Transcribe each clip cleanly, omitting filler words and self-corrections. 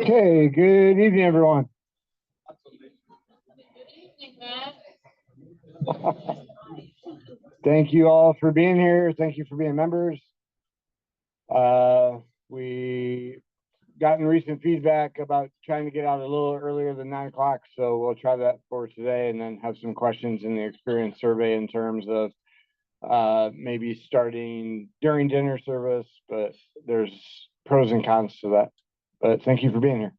Okay, good evening, everyone. Thank you all for being here. Thank you for being members. We gotten recent feedback about trying to get out a little earlier than 9 o'clock, so we'll try that for today and then have some questions in the experience survey in terms of maybe starting during dinner service, but there's pros and cons to that. But thank you for being here.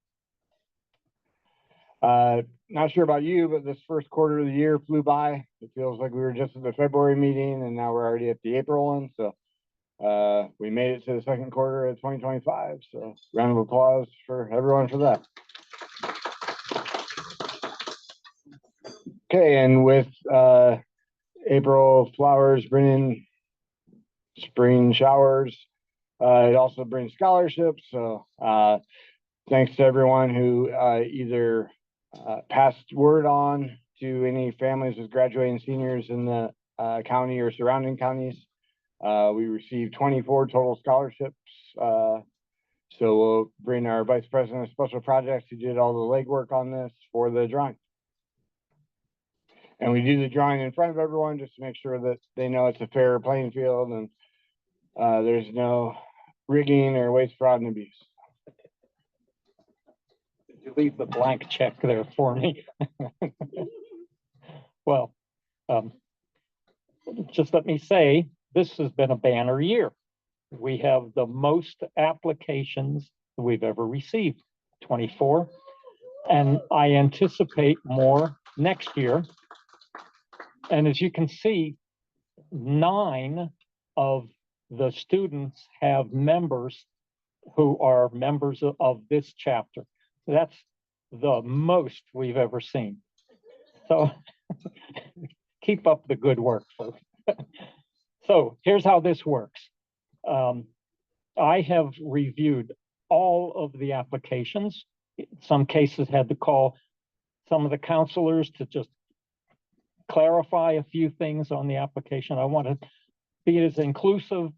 Not sure about you, but this first quarter of the year flew by. It feels like we were just at the February meeting and now we're already at the April one. So we made it to the second quarter of 2025. So round of applause for everyone for that. Okay, and with April flowers bringing spring showers, it also brings scholarships. So thanks to everyone who either passed word on to any families with graduating seniors in the county or surrounding counties. We received 24 total scholarships. So we'll bring our Vice President of Special Projects who did all the legwork on this for the drawing. And we do the drawing in front of everyone just to make sure that they know it's a fair playing field and there's no rigging or waste, fraud, and abuse. You leave the blank check there for me. Well, just let me say, this has been a banner year. We have the most applications we've ever received, 24, and I anticipate more next year. And as you can see, 9 of the students have members who are members of this chapter. That's the most we've ever seen. So keep up the good work, folks. So here's how this works. I have reviewed all of the applications. In some cases had to call some of the counselors to just clarify a few things on the application. I want to be as inclusive.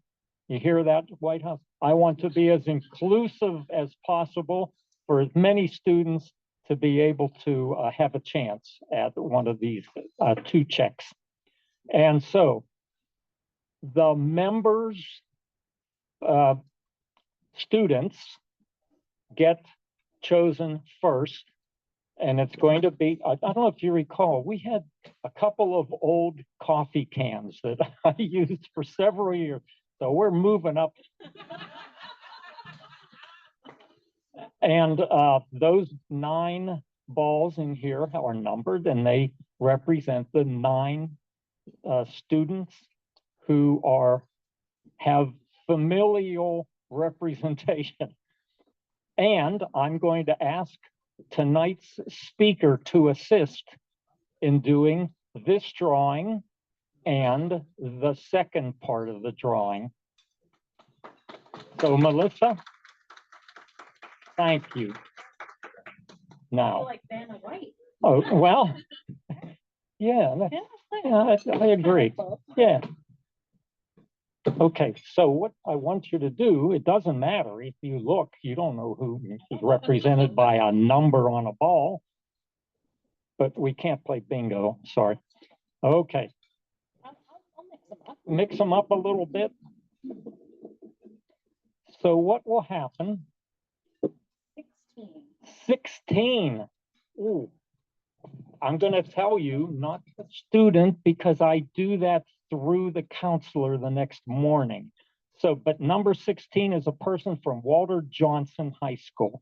You hear that, White House? I want to be as inclusive as possible for as many students to be able to have a chance at one of these 2 checks. And so the members, students get chosen first, and it's going to be, I don't know if you recall, we had a couple of old coffee cans that I used for several years. So we're moving up. And those 9 balls in here are numbered, and they represent the 9 students who have familial representation. And I'm going to ask tonight's speaker to assist in doing this drawing and the second part of the drawing. So Melissa, thank you. Now, like Vanna White. Oh, well, yeah, I agree. Yeah. Okay, so what I want you to do, it doesn't matter if you look, you don't know who is represented by a number on a ball, but we can't play bingo, sorry. Okay. I'll Mix them up a little bit. So what will happen? 16. Ooh. I'm going to tell you, not the student, because I do that through the counselor the next morning. So, but number 16 is a person from Walter Johnson High School.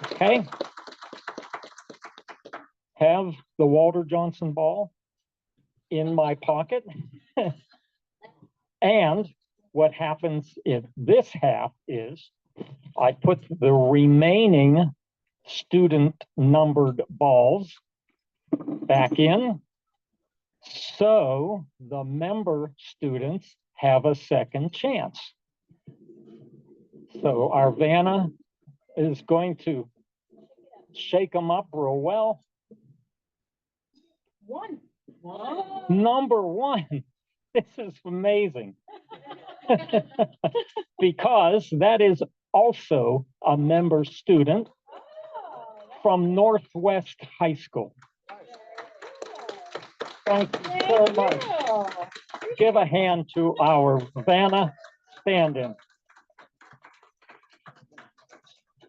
Okay. Have the Walter Johnson ball in my pocket. And what happens in this half is I put the remaining student numbered balls back in, so the member students have a second chance. So our Vanna is going to shake them up real well. One. Number one. This is amazing. Because that is also a member student from Northwest High School. Thank you so much. Give a hand to our Vanna stand-in.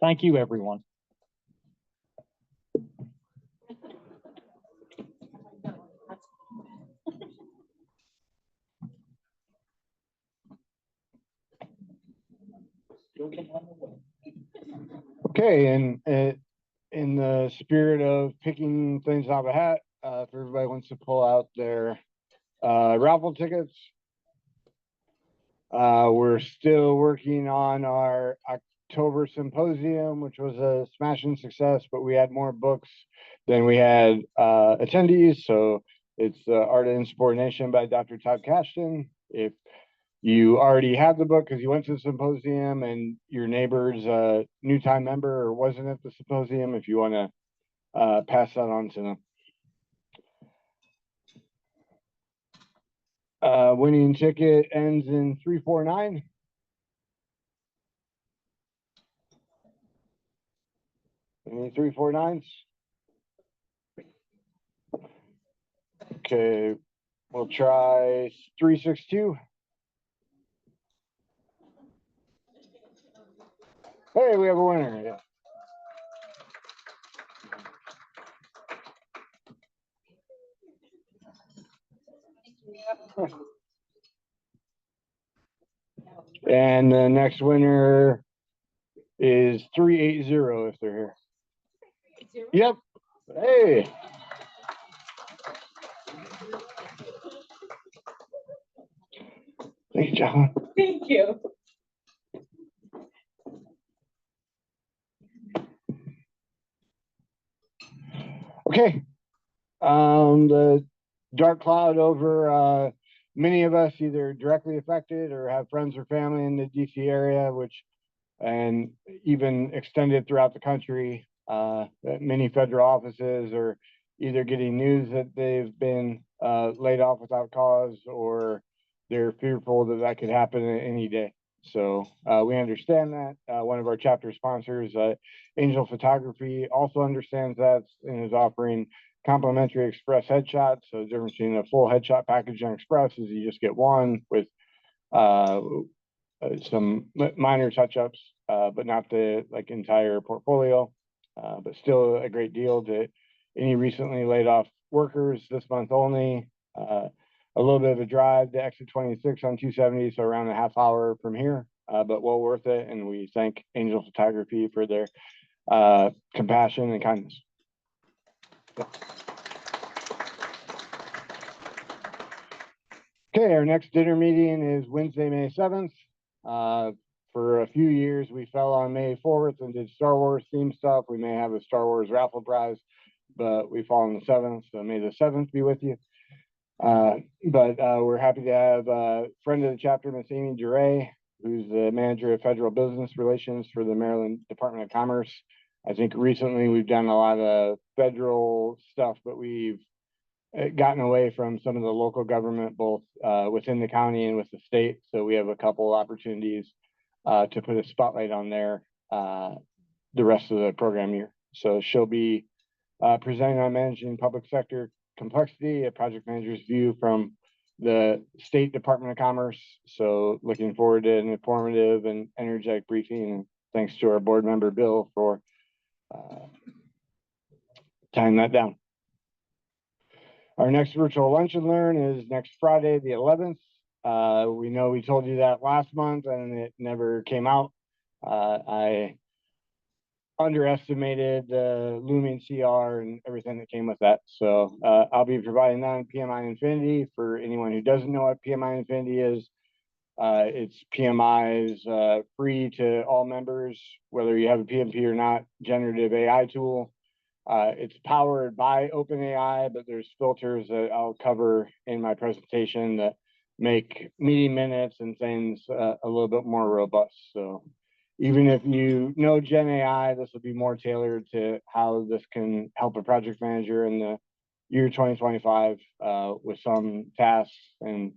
Thank you, everyone. Okay, and in the spirit of picking things out of a hat, if everybody wants to pull out their raffle tickets, we're still working on our October symposium, which was a smashing success, but we had more books than we had attendees. So it's Art of Insubordination by Dr. Todd Cashton. If you already have the book because you went to the symposium and your neighbor's a new time member or wasn't at the symposium, if you want to pass that on to them. Winning ticket ends in 349. Any 349s? Okay, we'll try 362. Hey, we have a winner. Yeah. And the next winner is 380 if they're here. Yep. Hey. Thank you, John. Thank you. Okay. The dark cloud over many of us either directly affected or have friends or family in the DC area, and even extended throughout the country. Many federal offices are either getting news that they've been laid off without cause, or they're fearful that that could happen any day. So we understand that. One of our chapter sponsors, Angel Photography, also understands that and is offering complimentary express headshots. So the difference between a full headshot package and express is you just get one with some minor touch-ups, but not the entire portfolio. But still a great deal to any recently laid off workers this month only. A little bit of a drive to exit 26 on 270, so around a half hour from here, but well worth it. And we thank Angel Photography for their compassion and kindness. Okay, our next dinner meeting is Wednesday, May 7th. For a few years, we fell on May 4th and did Star Wars themed stuff. We may have a Star Wars raffle prize, but we fall on the 7th, so may the 7th be with you. But we're happy to have a friend of the chapter, Miss Amy Duray, who's the manager of federal business relations for the Maryland Department of Commerce. I think recently we've done a lot of federal stuff, but we've gotten away from some of the local government, both within the county and with the state. So we have a couple opportunities to put a spotlight on there the rest of the program year. So she'll be presenting on managing public sector complexity, a project manager's view from the State Department of Commerce. So looking forward to an informative and energetic briefing. And thanks to our board member, Bill, for tying that down. Our next virtual lunch and learn is next Friday, the 11th. We know we told you that last month and it never came out. I underestimated the looming CR and everything that came with that. So I'll be providing that on PMI Infinity. For anyone who doesn't know what PMI Infinity is, it's PMI's free to all members, whether you have a PMP or not, generative AI tool. It's powered by OpenAI, but there's filters that I'll cover in my presentation that make meeting minutes and things a little bit more robust. So even if you know Gen AI, this will be more tailored to how this can help a project manager in the year 2025 with some tasks and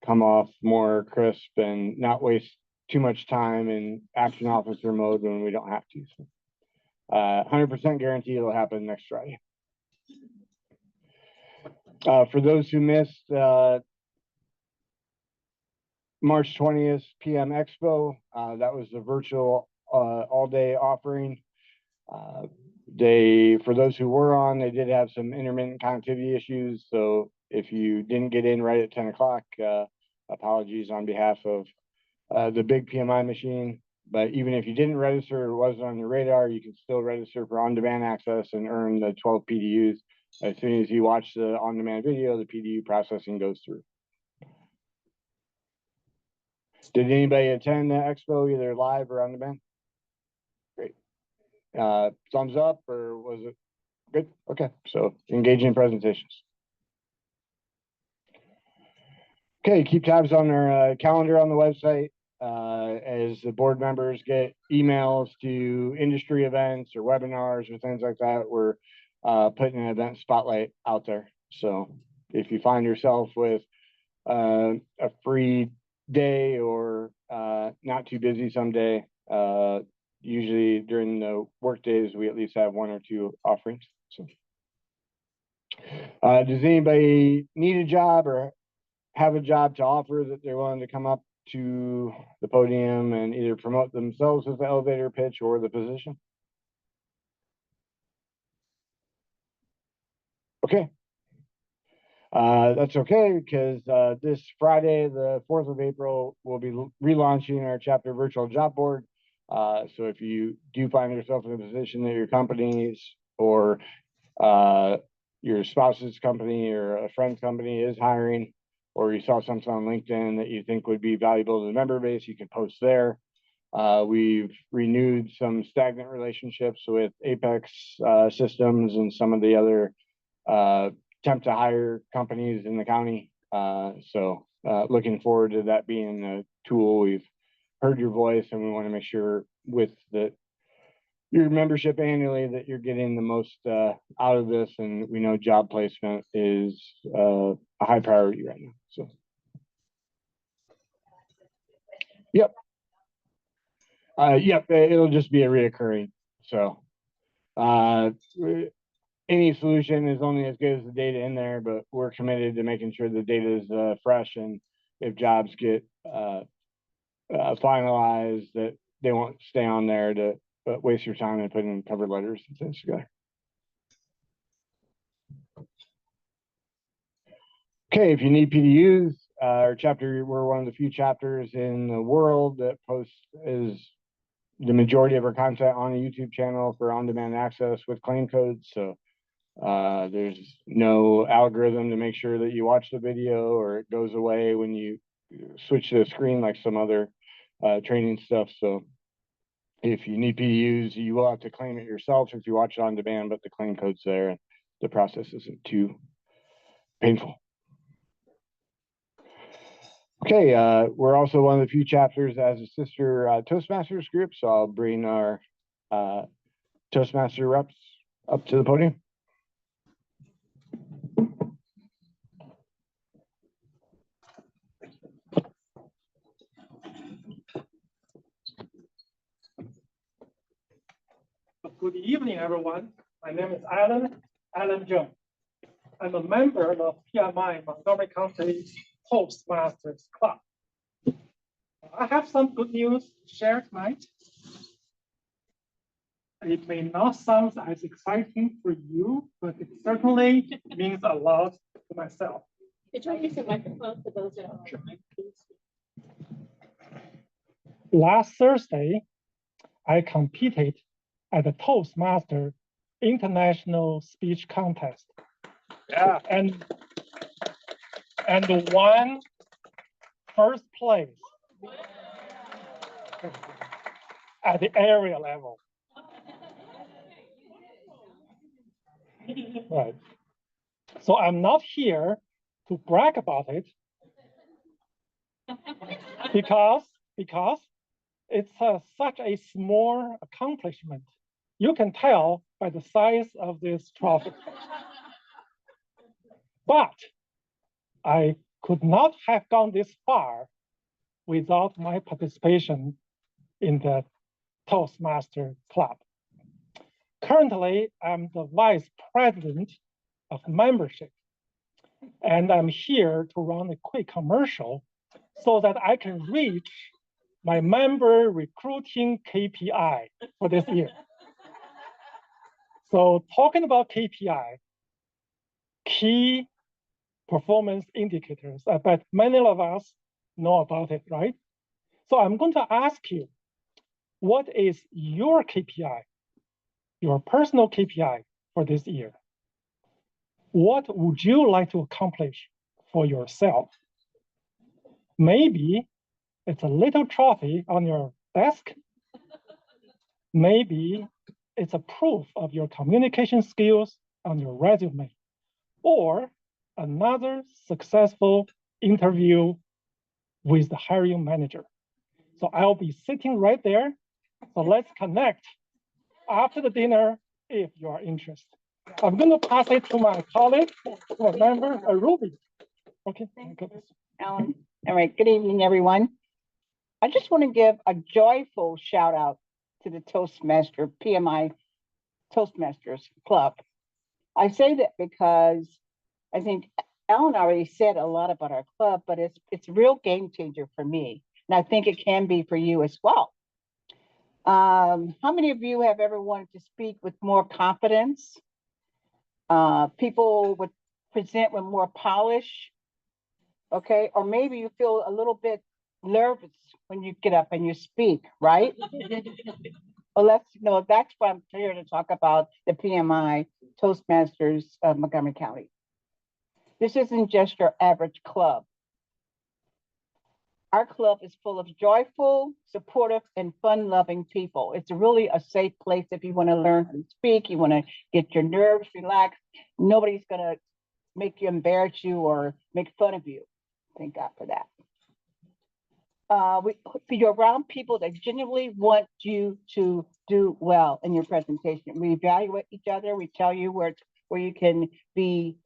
come off more crisp and not waste too much time in action officer mode when we don't have to. So, 100% guarantee it'll happen next Friday. For those who missed March 20th PM Expo, that was the virtual all-day offering. For those who were on, they did have some intermittent connectivity issues. So if you didn't get in right at 10 o'clock, apologies on behalf of the big PMI machine. But even if you didn't register or wasn't on your radar, you can still register for on-demand access and earn the 12 PDUs. As soon as you watch the on-demand video, the PDU processing goes through. Did anybody attend the expo, either live or on demand? Great. Thumbs up, or was it good? Okay, so engaging presentations. Okay, keep tabs on our calendar on the website. As the board members get emails to industry events or webinars or things like that, we're putting an event spotlight out there. So if you find yourself with a free day or not too busy someday, usually during the work days, we at least have 1 or 2 offerings. So does anybody need a job or have a job to offer that they're willing to come up to the podium and either promote themselves with the elevator pitch or the position? Okay. That's okay, because this Friday, the 4th of April, we'll be relaunching our chapter virtual job board. So if you do find yourself in a position that your company's or your spouse's company or a friend's company is hiring, or you saw something on LinkedIn that you think would be valuable to the member base, you can post there. We've renewed some stagnant relationships with Apex Systems and some of the other temp to hire companies in the county. So looking forward to that being a tool. We've heard your voice, and we want to make sure with your membership annually that you're getting the most out of this. And we know job placement is a high priority right now. So, yep. Yep, it'll just be a reoccurring. So any solution is only as good as the data in there, but we're committed to making sure the data is fresh, and if jobs get finalized, that they won't stay on there to waste your time and put in cover letters and things together. Okay, if you need PDUs, our chapter, we're one of the few chapters in the world that is the majority of our content on a YouTube channel for on-demand access with claim codes. So there's no algorithm to make sure that you watch the video or it goes away when you switch to the screen like some other training stuff. So if you need PDUs, you will have to claim it yourself if you watch it on demand, but the claim code's there and the process isn't too painful. Okay, we're also one of the few chapters as a sister Toastmasters group, so I'll bring our Toastmaster reps up to the podium. Good evening, everyone. My name is Alan Jones. I'm a member of PMI-Montgomery County Toastmasters Club. I have some good news to share tonight. It may not sound as exciting for you, but it certainly means a lot to myself. Could you use the microphone for those that are online, please? Last Thursday, I competed at the Toastmaster International Speech Contest. Yeah, and won first place at the area level. Right. So I'm not here to brag about it because it's such a small accomplishment. You can tell by the size of this trophy. But I could not have gone this far without my participation in the Toastmaster Club. Currently, I'm the vice president of membership, and I'm here to run a quick commercial so that I can reach my member recruiting KPI for this year. So talking about KPI, key performance indicators, I bet many of us know about it, right? So I'm going to ask you, what is your KPI, your personal KPI for this year? What would you like to accomplish for yourself? Maybe it's a little trophy on your desk. Maybe it's a proof of your communication skills on your resume, or another successful interview with the hiring manager. So I'll be sitting right there. So let's connect after the dinner if you are interested. I'm going to pass it to my colleague, my member, Ruby. Okay. Thank you, Alan. All right, good evening, everyone. I just want to give a joyful shout out to the Toastmaster PMI Toastmasters Club. I say that because I think Alan already said a lot about our club, but it's a real game changer for me. And I think it can be for you as well. How many of you have ever wanted to speak with more confidence? People would present with more polish, okay? Or maybe you feel a little bit nervous when you get up and you speak, right? Well, that's why I'm here to talk about the PMI Toastmasters of Montgomery County. This isn't just your average club. Our club is full of joyful, supportive, and fun-loving people. It's really a safe place if you want to learn how to speak, you want to get your nerves relaxed. Nobody's going to make you embarrass you or make fun of you. Thank God for that. You're around people that genuinely want you to do well in your presentation. We evaluate each other. We tell you where you can be,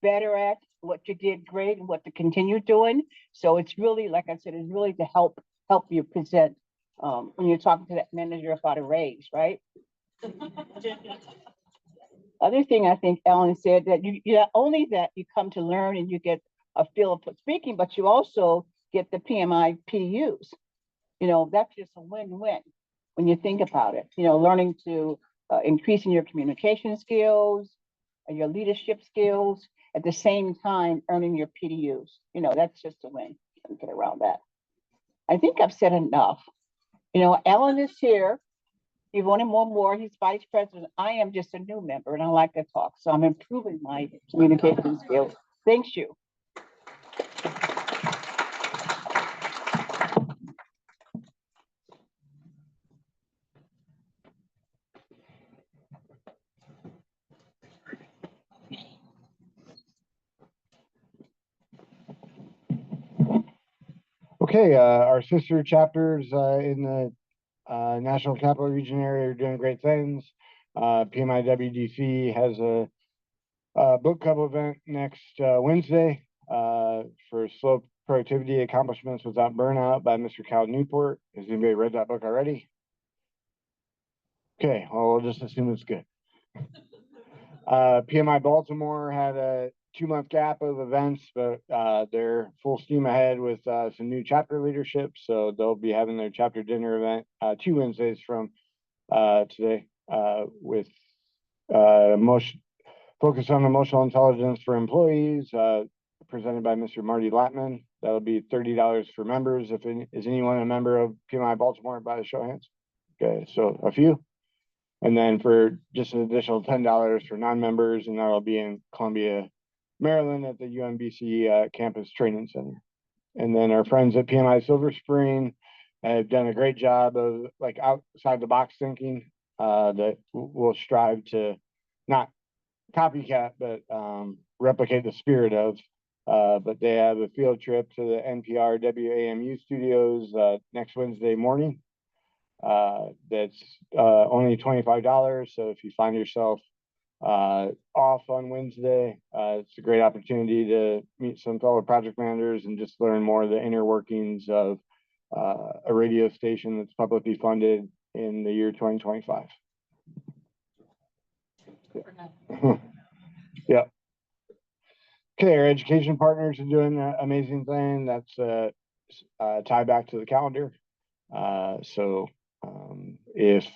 better at, what you did great and what to continue doing. So it's really, like I said, it's really to help you present when you're talking to that manager about a raise, right? Other thing I think Ellen said that you not only that you come to learn and you get a feel of speaking, but you also get the PMI PDUs. That's just a win-win when you think about it. Learning to increasing your communication skills and your leadership skills at the same time earning your PDUs. That's just a win. Can't get around that. I think I've said enough. Alan is here. He wanted more. He's vice president. I am just a new member and I like to talk. So I'm improving my communication skills. Thanks you. Okay, our sister chapters in the National Capital Region area are doing great things. PMI WDC has a book club event next Wednesday for Slow Productivity Accomplishments Without Burnout by Mr. Cal Newport. Has anybody read that book already? Okay, well, we'll just assume it's good. PMI Baltimore had a 2-month gap of events, but they're full steam ahead with some new chapter leadership. So they'll be having their chapter dinner event 2 Wednesdays from today with focus on emotional intelligence for employees, presented by Mr. Marty Latman. That'll be $30 for members. Is anyone a member of PMI Baltimore by the show of hands? Okay, so a few. And then for just an additional $10 for non-members, and that'll be in Columbia, Maryland at the UMBC Campus Training Center. And then our friends at PMI Silver Spring have done a great job of outside the box thinking that we'll strive to not copycat, but replicate the spirit of. But they have a field trip to the NPR WAMU studios next Wednesday morning. That's only $25. So if you find yourself off on Wednesday. It's a great opportunity to meet some fellow project managers and just learn more of the inner workings of a radio station that's publicly funded in the year 2025. Yeah. Okay, our education partners are doing an amazing thing. That's tie back to the calendar. So if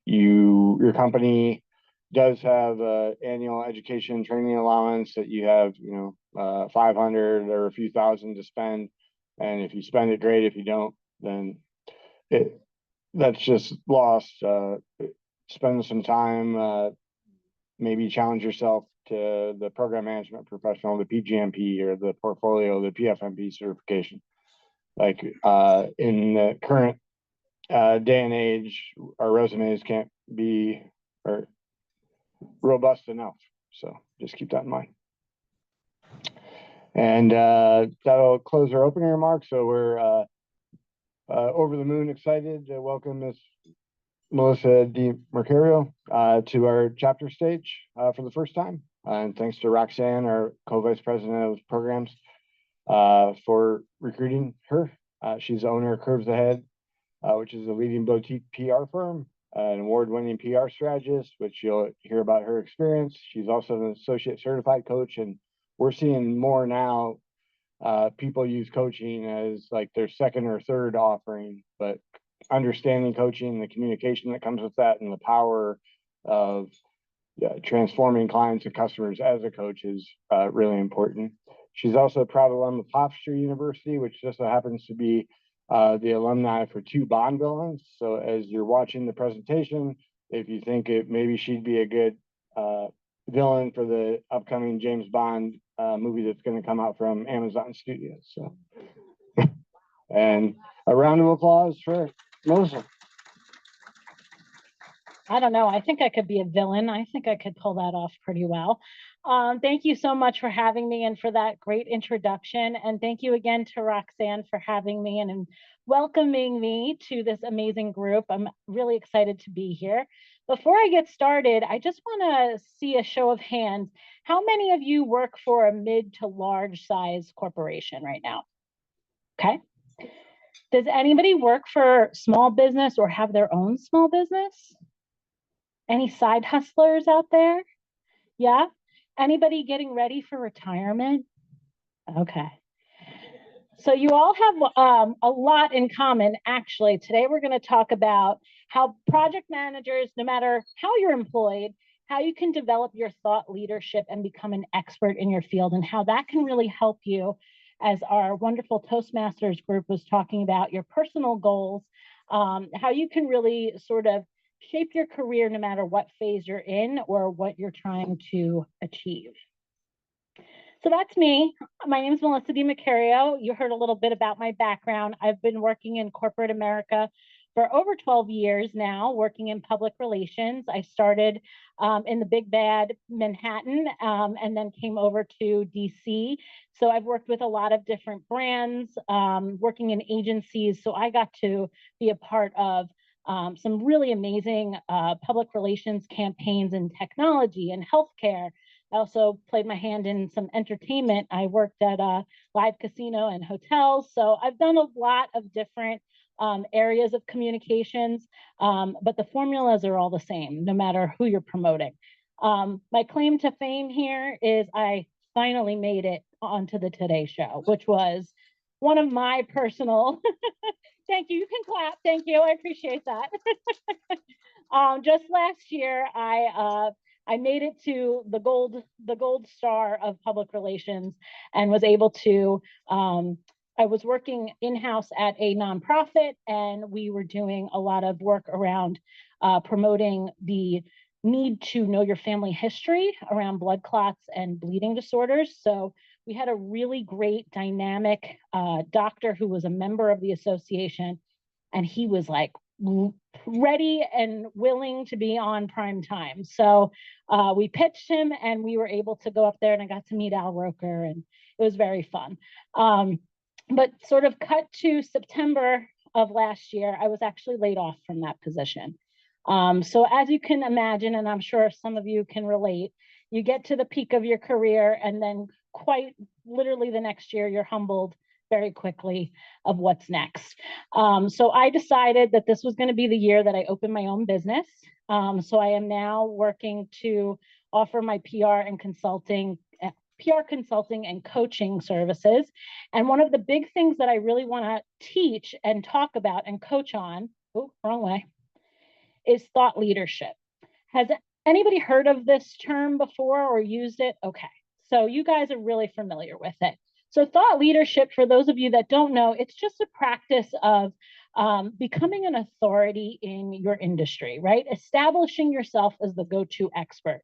your company does have an annual education training allowance that you have, 500 or a few thousand to spend, and if you spend it, great. If you don't, then that's just lost. Spend some time, maybe challenge yourself to the program management professional, the PGMP or the portfolio, the PFMP certification. Like in the current day and age, our resumes can't be robust enough. So just keep that in mind. And that'll close our opening remarks. So we're over the moon excited to welcome Miss Melissa DiMercurio to our chapter stage for the first time. And thanks to Roxanne, our co-vice president of programs, for recruiting her. She's the owner of Curves Ahead, which is a leading boutique PR firm, an award-winning PR strategist, which you'll hear about her experience. She's also an associate certified coach, and we're seeing more now. People use coaching as like their second or third offering, but understanding coaching, the communication that comes with that, and the power of transforming clients and customers as a coach is really important. She's also a proud alum of Hofstra University, which just so happens to be the alumni for 2 Bond villains. So as you're watching the presentation, if you think maybe she'd be a good villain for the upcoming James Bond movie that's going to come out from Amazon Studios. So, and a round of applause for Melissa. I don't know. I think I could be a villain. I think I could pull that off pretty well. Thank you so much for having me and for that great introduction. And thank you again to Roxanne for having me and welcoming me to this amazing group. I'm really excited to be here. Before I get started, I just want to see a show of hands. How many of you work for a mid to large size corporation right now? Okay. Does anybody work for small business or have their own small business? Any side hustlers out there? Yeah. Anybody getting ready for retirement? Okay. So you all have a lot in common. Actually, today we're going to talk about how project managers, no matter how you're employed, how you can develop your thought leadership and become an expert in your field, and how that can really help you, as our wonderful Toastmasters group was talking about, your personal goals, how you can really sort of shape your career no matter what phase you're in or what you're trying to achieve. So that's me. My name is Melissa DiMercurio. You heard a little bit about my background. I've been working in corporate America for over 12 years now, working in public relations. I started in the big bad Manhattan and then came over to DC. So I've worked with a lot of different brands, working in agencies. So I got to be a part of some really amazing public relations campaigns in technology and healthcare. I also played my hand in some entertainment. I worked at a live casino and hotels. So I've done a lot of different areas of communications, but the formulas are all the same, no matter who you're promoting. My claim to fame here is I finally made it onto the Today Show, which was one of my personal thank you. You can clap. Thank you. I appreciate that. Just last year, I made it to the gold star of public relations and was able to. I was working in-house at a nonprofit, and we were doing a lot of work around promoting the need to know your family history around blood clots and bleeding disorders. So we had a really great dynamic doctor who was a member of the association, and he was like ready and willing to be on prime time. So we pitched him and we were able to go up there, and I got to meet Al Roker, and it was very fun. But sort of cut to September of last year, I was actually laid off from that position. So as you can imagine, and I'm sure some of you can relate, you get to the peak of your career and then quite literally the next year, you're humbled very quickly of what's next. So I decided that this was going to be the year that I opened my own business. So I am now working to offer my PR consulting and coaching services. And one of the big things that I really want to teach and talk about and coach on, wrong way, is thought leadership. Has anybody heard of this term before or used it? Okay, so you guys are really familiar with it. So thought leadership, for those of you that don't know, it's just a practice of becoming an authority in your industry, right? Establishing yourself as the go-to expert.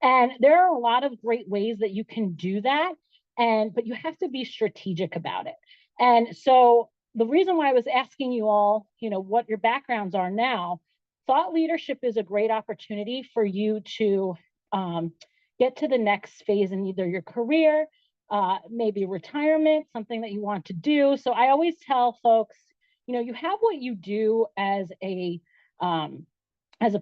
And there are a lot of great ways that you can do that, but you have to be strategic about it. And so the reason why I was asking you all, what your backgrounds are now, thought leadership is a great opportunity for you to get to the next phase in either your career, maybe retirement, something that you want to do. So I always tell folks, you have what you do as a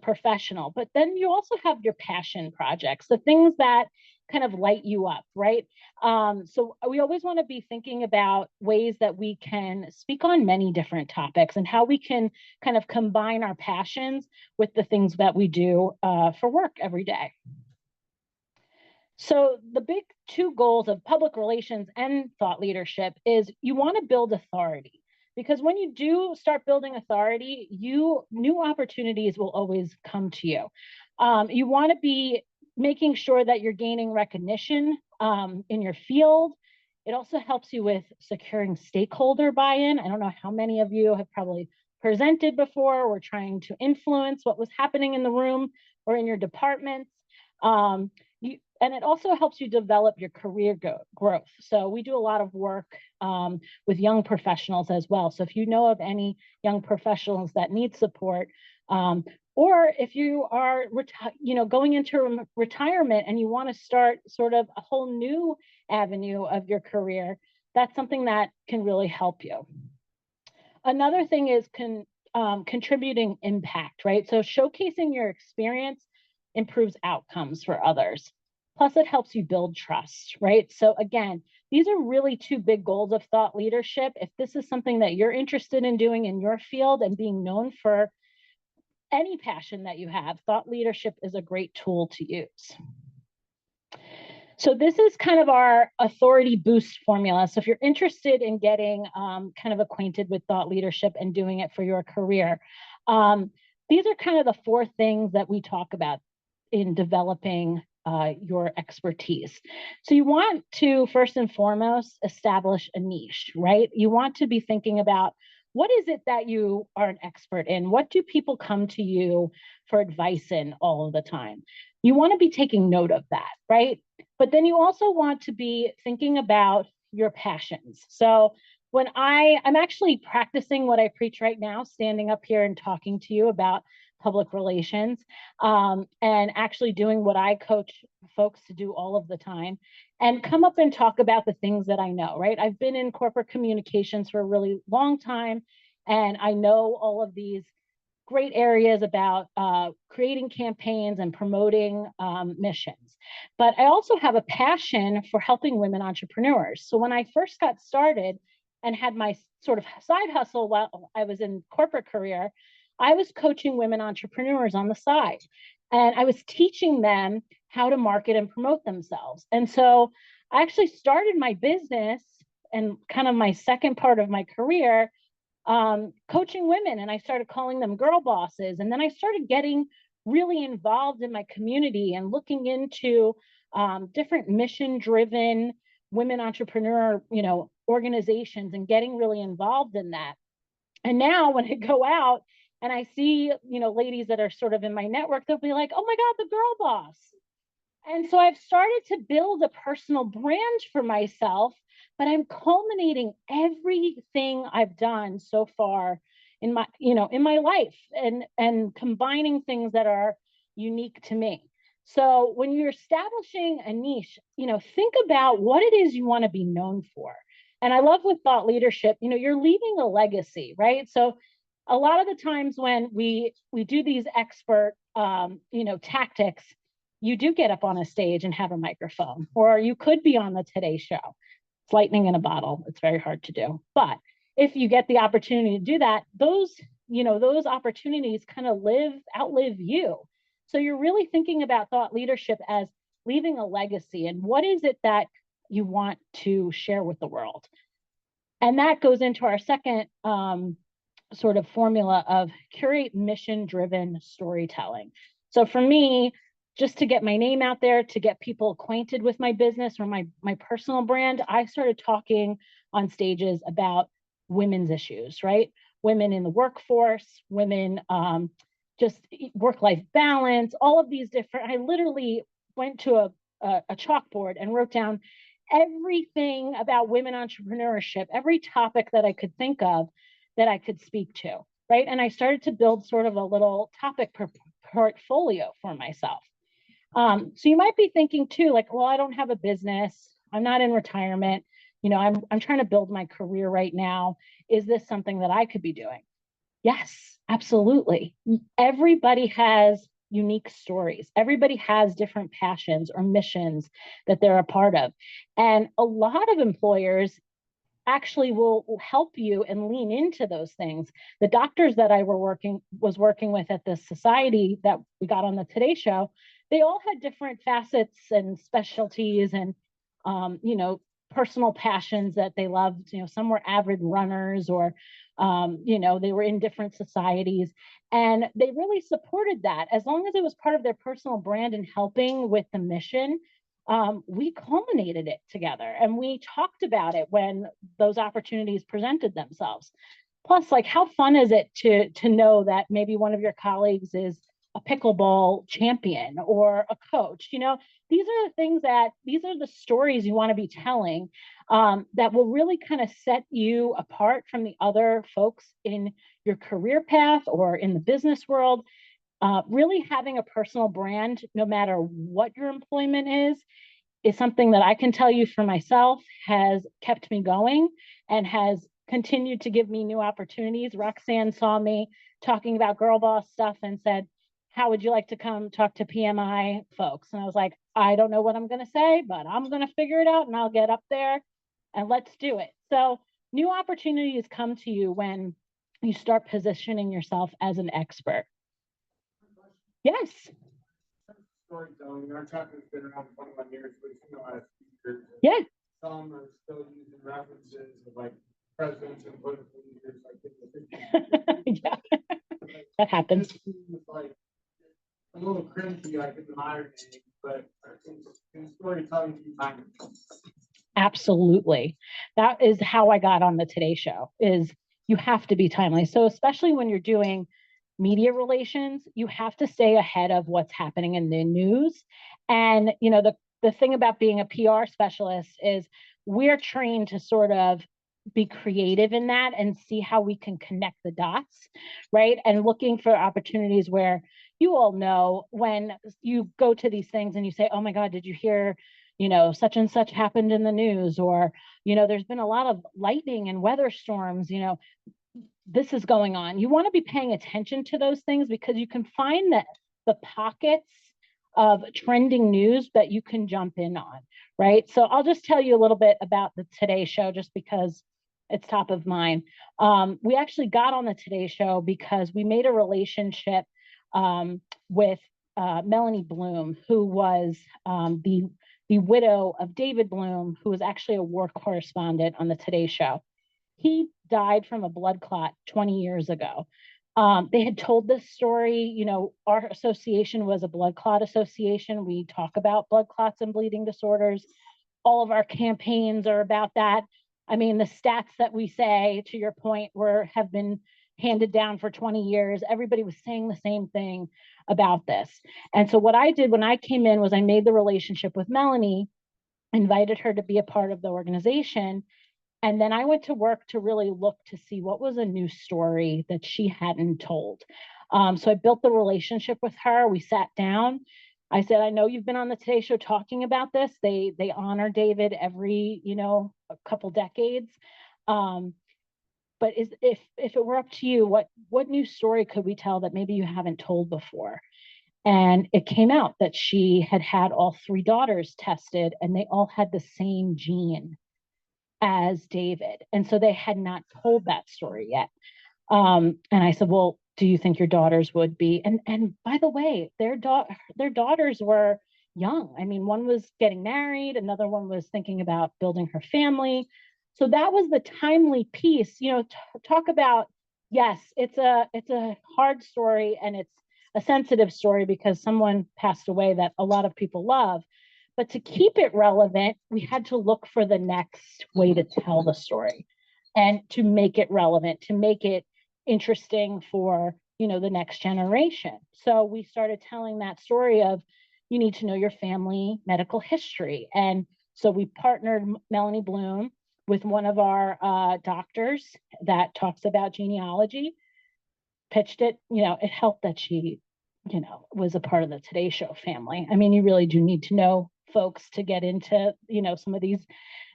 professional, but then you also have your passion projects, the things that kind of light you up, right? So we always want to be thinking about ways that we can speak on many different topics and how we can kind of combine our passions with the things that we do for work every day. So the big two goals of public relations and thought leadership is you want to build authority. Because when you do start building authority, new opportunities will always come to you. You want to be making sure that you're gaining recognition in your field. It also helps you with securing stakeholder buy-in. I don't know how many of you have probably presented before or trying to influence what was happening in the room or in your departments. And it also helps you develop your career growth. So we do a lot of work with young professionals as well. So if you know of any young professionals that need support, or if you are going into retirement and you want to start sort of a whole new avenue of your career, that's something that can really help you. Another thing is contributing impact, right? So showcasing your experience improves outcomes for others. Plus, it helps you build trust, right? So again, these are really two big goals of thought leadership. If this is something that you're interested in doing in your field and being known for any passion that you have, thought leadership is a great tool to use. So this is kind of our authority boost formula. So if you're interested in getting kind of acquainted with thought leadership and doing it for your career, these are kind of the 4 things that we talk about in developing your expertise. So you want to, first and foremost, establish a niche, right? You want to be thinking about what is it that you are an expert in? What do people come to you for advice in all of the time? You want to be taking note of that, right? But then you also want to be thinking about your passions. So when I'm actually practicing what I preach right now, standing up here and talking to you about public relations, and actually doing what I coach folks to do all of the time, and come up and talk about the things that I know, right? I've been in corporate communications for a really long time, and I know all of these great areas about creating campaigns and promoting missions. But I also have a passion for helping women entrepreneurs. So when I first got started and had my sort of side hustle while I was in corporate career, I was coaching women entrepreneurs on the side. And I was teaching them how to market and promote themselves. And so I actually started my business and kind of my second part of my career coaching women, and I started calling them girl bosses. And then I started getting really involved in my community and looking into different mission-driven women entrepreneur, organizations, and getting really involved in that. And now when I go out and I see, ladies that are sort of in my network, they'll be like, "Oh my God, the girl boss." And so I've started to build a personal brand for myself, but I'm culminating everything I've done so far in my, in my life, and combining things that are unique to me. So when you're establishing a niche, think about what it is you want to be known for. And I love with thought leadership, you're leaving a legacy, right? So a lot of the times when we do these expert, tactics, you do get up on a stage and have a microphone, or you could be on the Today Show. It's lightning in a bottle. It's very hard to do. But if you get the opportunity to do that, those opportunities kind of outlive you. So you're really thinking about thought leadership as leaving a legacy, and what is it that you want to share with the world? And that goes into our second sort of formula of curate mission-driven storytelling. So for me, just to get my name out there, to get people acquainted with my business or my personal brand, I started talking on stages about women's issues, right? Women in the workforce, women, just work-life balance, all of these different, I literally went to a chalkboard and wrote down everything about women entrepreneurship, every topic that I could think of that I could speak to, right? And I started to build sort of a little topic portfolio for myself. So you might be thinking too, like, well, I don't have a business. I'm not in retirement. I'm trying to build my career right now. Is this something that I could be doing? Yes, absolutely. Everybody has unique stories. Everybody has different passions or missions that they're a part of. And a lot of employers actually will help you and lean into those things. The doctors that I was working with at the society that we got on the Today Show, they all had different facets and specialties and, personal passions that they loved. Some were avid runners, or, they were in different societies, and they really supported that as long as it was part of their personal brand and helping with the mission. We culminated it together and we talked about it when those opportunities presented themselves. Plus, like, how fun is it to know that maybe one of your colleagues is a pickleball champion or a coach? These are the stories you want to be telling, that will really kind of set you apart from the other folks in your career path or in the business world. Really having a personal brand, no matter what your employment is something that I can tell you for myself has kept me going and has continued to give me new opportunities. Roxanne saw me talking about girl boss stuff and said, how would you like to come talk to PMI folks? And I was like, I don't know what I'm going to say, but I'm going to figure it out and I'll get up there and let's do it. So new opportunities come to you when you start positioning yourself as an expert. Yes. Storytelling. Our chapter's been around 21 years, but speakers. Yeah. Some are still using references of like presidents and political leaders, like in the 50s. Yeah. That happens. This seems like a little cringy, like in the modern day, but in storytelling, you find it. Absolutely. That is how I got on the Today Show, is you have to be timely. So especially when you're doing media relations, you have to stay ahead of what's happening in the news. And, the thing about being a PR specialist is we're trained to sort of be creative in that and see how we can connect the dots, right? And looking for opportunities where you all know when you go to these things and you say, oh my God, did you hear, such and such happened in the news? Or, there's been a lot of lightning and weather storms, this is going on. You want to be paying attention to those things because you can find that the pockets of trending news that you can jump in on, right? So I'll just tell you a little bit about the Today Show just because it's top of mind. We actually got on the Today Show because we made a relationship with Melanie Bloom, who was the widow of David Bloom, who was actually a war correspondent on the Today Show. He died from a blood clot 20 years ago. They had told this story, our association was a blood clot association. We talk about blood clots and bleeding disorders. All of our campaigns are about that. I mean, the stats that we say, to your point, have been handed down for 20 years. Everybody was saying the same thing about this. And so what I did when I came in was I made the relationship with Melanie, invited her to be a part of the organization. And then I went to work to really look to see what was a new story that she hadn't told. So I built the relationship with her. We sat down. I said, I know you've been on the Today Show talking about this. They honor David every, a couple decades. but if it were up to you, what new story could we tell that maybe you haven't told before? And it came out that she had had all 3 daughters tested, and they all had the same gene as David. And so they had not told that story yet. And I said, well, do you think your daughters would be? And by the way, their daughters were young. I mean, one was getting married, another one was thinking about building her family. So that was the timely piece. You know, talk about, yes, it's a hard story, and it's a sensitive story because someone passed away that a lot of people love. But to keep it relevant, we had to look for the next way to tell the story and to make it relevant, to make it interesting for, you know, the next generation. So we started telling that story of, you need to know your family medical history. And so we partnered Melanie Bloom with one of our doctors that talks about genealogy, pitched it. You know, it helped that she, you know, was a part of the Today Show family. I mean, you really do need to know folks to get into, you know, some of these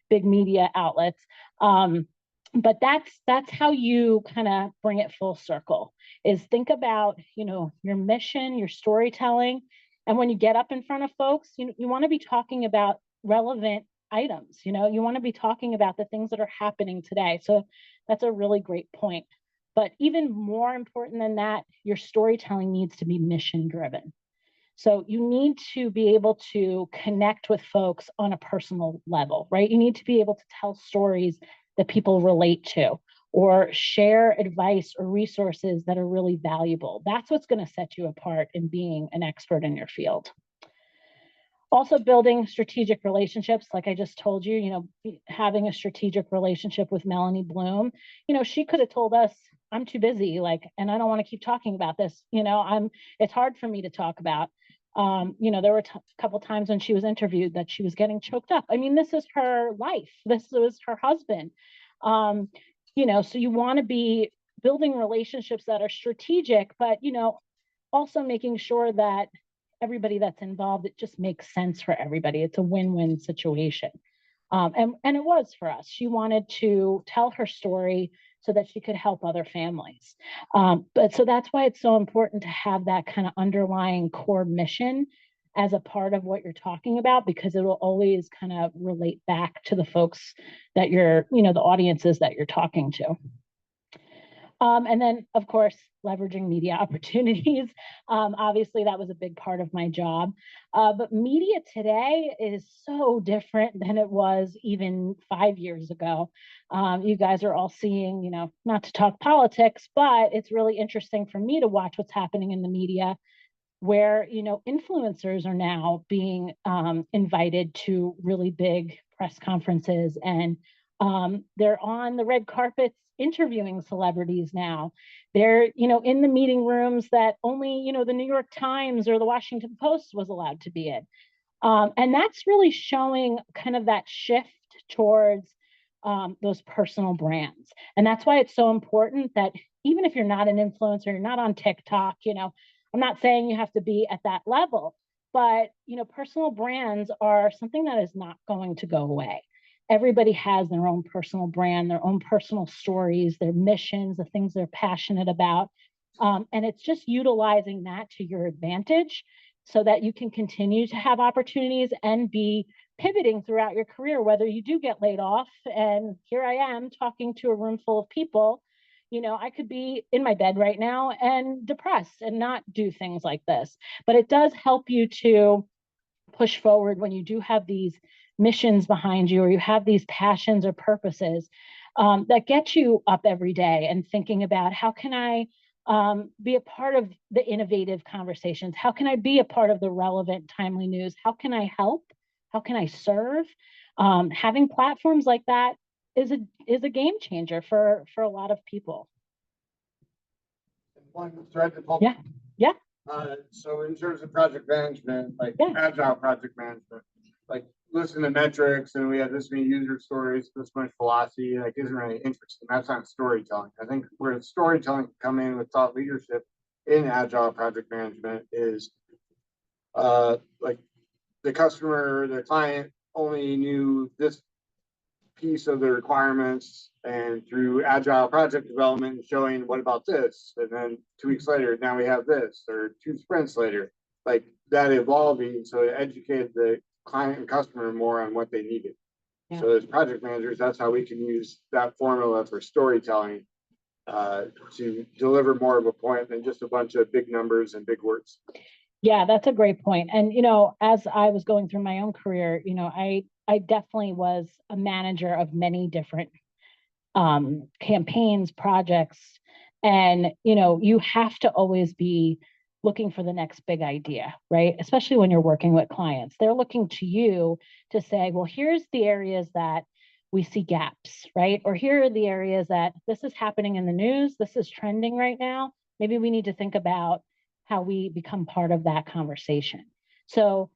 big media outlets. But that's how you kind of bring it full circle, is think about, you know, your mission, your storytelling. And when you get up in front of folks, you want to be talking about relevant items. You know, you want to be talking about the things that are happening today. So that's a really great point. But even more important than that, your storytelling needs to be mission driven. So you need to be able to connect with folks on a personal level, right? You need to be able to tell stories that people relate to, or share advice or resources that are really valuable. That's what's going to set you apart in being an expert in your field. Also, building strategic relationships, like I just told you, you know, having a strategic relationship with Melanie Bloom, you know, she could have told us, I'm too busy, like, and I don't want to keep talking about this. You know, it's hard for me to talk about. You know, there were a couple times when she was interviewed that she was getting choked up. I mean, this is her life. This was her husband. You know, so you want to be building relationships that are strategic, but, you know, also making sure that everybody that's involved, it just makes sense for everybody. It's a win-win situation. And it was for us. She wanted to tell her story so that she could help other families. But so that's why it's so important to have that kind of underlying core mission as a part of what you're talking about, because it will always kind of relate back to the folks that you're, you know, the audiences that you're talking to. And then, of course, leveraging media opportunities. Obviously, that was a big part of my job. But media today is so different than it was even 5 years ago. You guys are all seeing, you know, not to talk politics, but it's really interesting for me to watch what's happening in the media, where, you know, influencers are now being invited to really big press conferences, and they're on the red carpets interviewing celebrities now. They're, you know, in the meeting rooms that only, you know, the New York Times or the Washington Post was allowed to be in. And that's really showing kind of that shift towards those personal brands. And that's why it's so important that even if you're not an influencer, you're not on TikTok, you know, I'm not saying you have to be at that level, but, you know, personal brands are something that is not going to go away. Everybody has their own personal brand, their own personal stories, their missions, the things they're passionate about. And it's just utilizing that to your advantage so that you can continue to have opportunities and be pivoting throughout your career, whether you do get laid off. And here I am talking to a room full of people. You know, I could be in my bed right now and depressed and not do things like this. But it does help you to push forward when you do have these missions behind you, or you have these passions or purposes that get you up every day and thinking about, how can I be a part of the innovative conversations? How can I be a part of the relevant, timely news? How can I help? How can I serve? Having platforms like that is a game changer for a lot of people. One thread to pull. Yeah. Yeah. So in terms of project management, like Yeah. agile project management, like listen to metrics, and we have this many user stories, this much velocity, like isn't really interesting. That's not storytelling. I think where storytelling can come in with thought leadership in agile project management is like the customer, the client only knew this piece of the requirements and through agile project development and showing what about this, and then 2 weeks later now we have this, or 2 sprints later, like that evolving, so it educated the client and customer more on what they needed. Yeah. So as project managers, that's how we can use that formula for storytelling to deliver more of a point than just a bunch of big numbers and big words. Yeah, that's a great point. And, as I was going through my own career, I definitely was a manager of many different campaigns, projects. And, you have to always be looking for the next big idea, right? Especially when you're working with clients. They're looking to you to say, well, here's the areas that we see gaps, right? Or here are the areas that this is happening in the news, this is trending right now. Maybe we need to think about how we become part of that conversation. So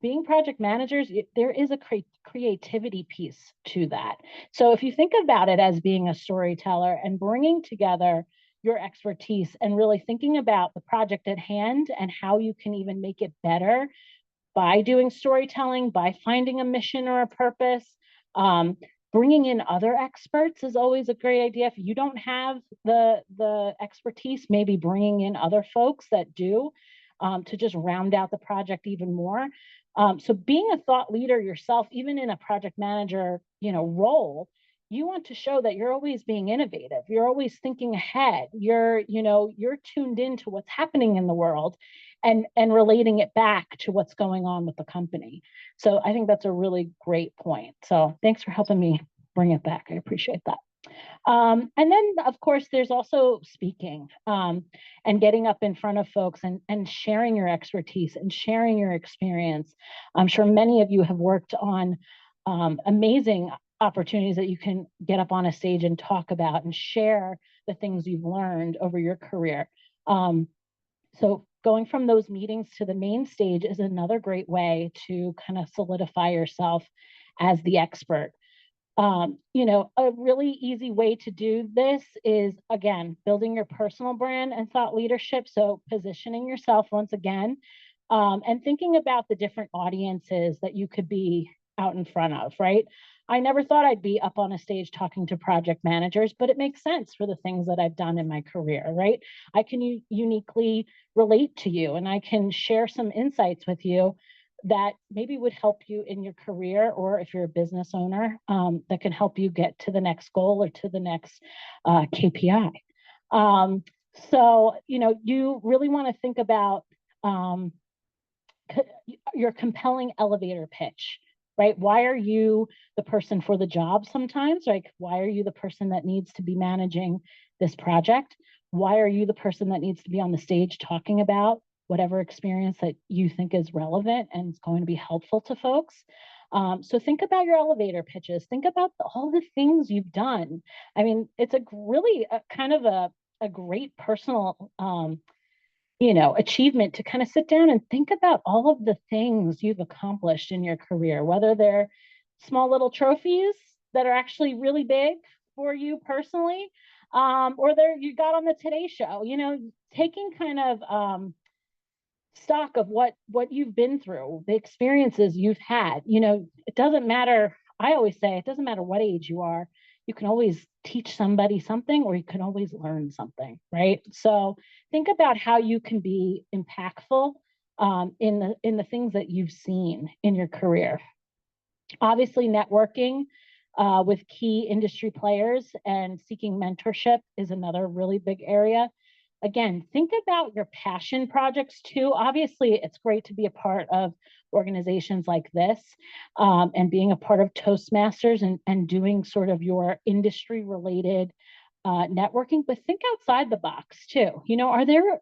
being project managers, there is a creativity piece to that. So if you think about it as being a storyteller and bringing together your expertise and really thinking about the project at hand and how you can even make it better by doing storytelling, by finding a mission or a purpose, bringing in other experts is always a great idea. If you don't have the expertise, maybe bringing in other folks that do to just round out the project even more. So being a thought leader yourself, even in a project manager, role, you want to show that you're always being innovative. You're always thinking ahead. You're tuned into what's happening in the world and relating it back to what's going on with the company. So I think that's a really great point. So thanks for helping me bring it back. I appreciate that. And then, of course, there's also speaking and getting up in front of folks and sharing your expertise and sharing your experience. I'm sure many of you have worked on amazing opportunities that you can get up on a stage and talk about and share the things you've learned over your career. So going from those meetings to the main stage is another great way to kind of solidify yourself as the expert. A really easy way to do this is, again, building your personal brand and thought leadership. So positioning yourself once again, and thinking about the different audiences that you could be out in front of, right? I never thought I'd be up on a stage talking to project managers, but it makes sense for the things that I've done in my career, right? I can uniquely relate to you and I can share some insights with you that maybe would help you in your career, or if you're a business owner, that can help you get to the next goal or to the next KPI. So, you really want to think about your compelling elevator pitch, right? Why are you the person for the job sometimes? Like, why are you the person that needs to be managing this project? Why are you the person that needs to be on the stage talking about whatever experience that you think is relevant and is going to be helpful to folks? So think about your elevator pitches. Think about all the things you've done. I mean, it's a really kind of a great personal achievement to kind of sit down and think about all of the things you've accomplished in your career, whether they're small little trophies that are actually really big for you personally, or you got on the Today Show, taking kind of stock of what you've been through, the experiences you've had. It doesn't matter. I always say it doesn't matter what age you are. You can always teach somebody something, or you can always learn something, right? So think about how you can be impactful in the things that you've seen in your career. Obviously, networking with key industry players and seeking mentorship is another really big area. Again, think about your passion projects too. Obviously, it's great to be a part of organizations like this and being a part of Toastmasters and doing sort of your industry related networking, but think outside the box too. Are there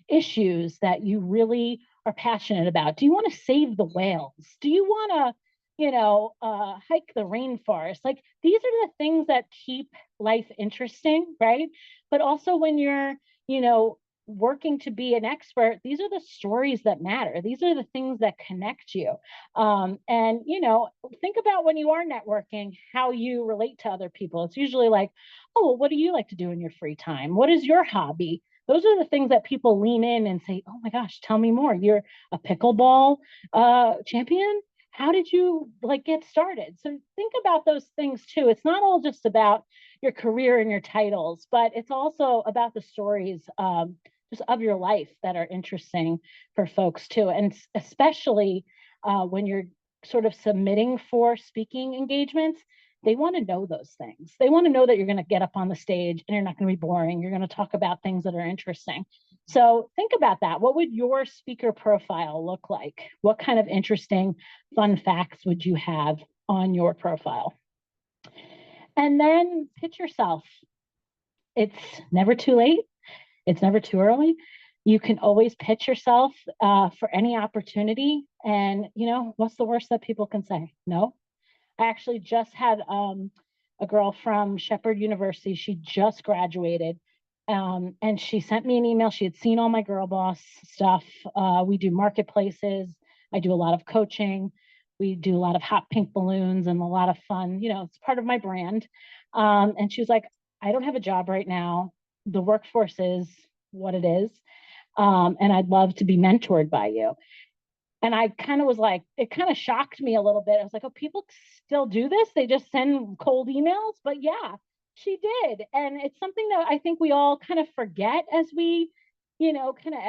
issues that you really are passionate about? Do you want to save the whales? Do you want to hike the rainforest? Like, these are the things that keep life interesting, right? But also when you're, working to be an expert, these are the stories that matter. These are the things that connect you. And, think about when you are networking, how you relate to other people. It's usually like, oh, well, what do you like to do in your free time? What is your hobby? Those are the things that people lean in and say, oh my gosh, tell me more. You're a pickleball champion? how did you like get started? So think about those things too. It's not all just about your career and your titles, but it's also about the stories just of your life that are interesting for folks too. And especially when you're sort of submitting for speaking engagements, they want to know those things. They want to know that you're going to get up on the stage and you're not going to be boring. You're going to talk about things that are interesting. So think about that. What would your speaker profile look like? What kind of interesting, fun facts would you have on your profile? And then pitch yourself. It's never too late. It's never too early. You can always pitch yourself for any opportunity. And, you know, what's the worst that people can say? No. I actually just had a girl from Shepherd University. She just graduated. And she sent me an email. She had seen all my Girl Boss stuff. We do marketplaces. I do a lot of coaching. We do a lot of hot pink balloons and a lot of fun. You know, it's part of my brand. And she was like, I don't have a job right now. The workforce is what it is. And I'd love to be mentored by you. And I kind of was like, it kind of shocked me a little bit. I was like, oh, people still do this? They just send cold emails? But yeah, she did. And it's something that I think we all kind of forget as we, you know, kind of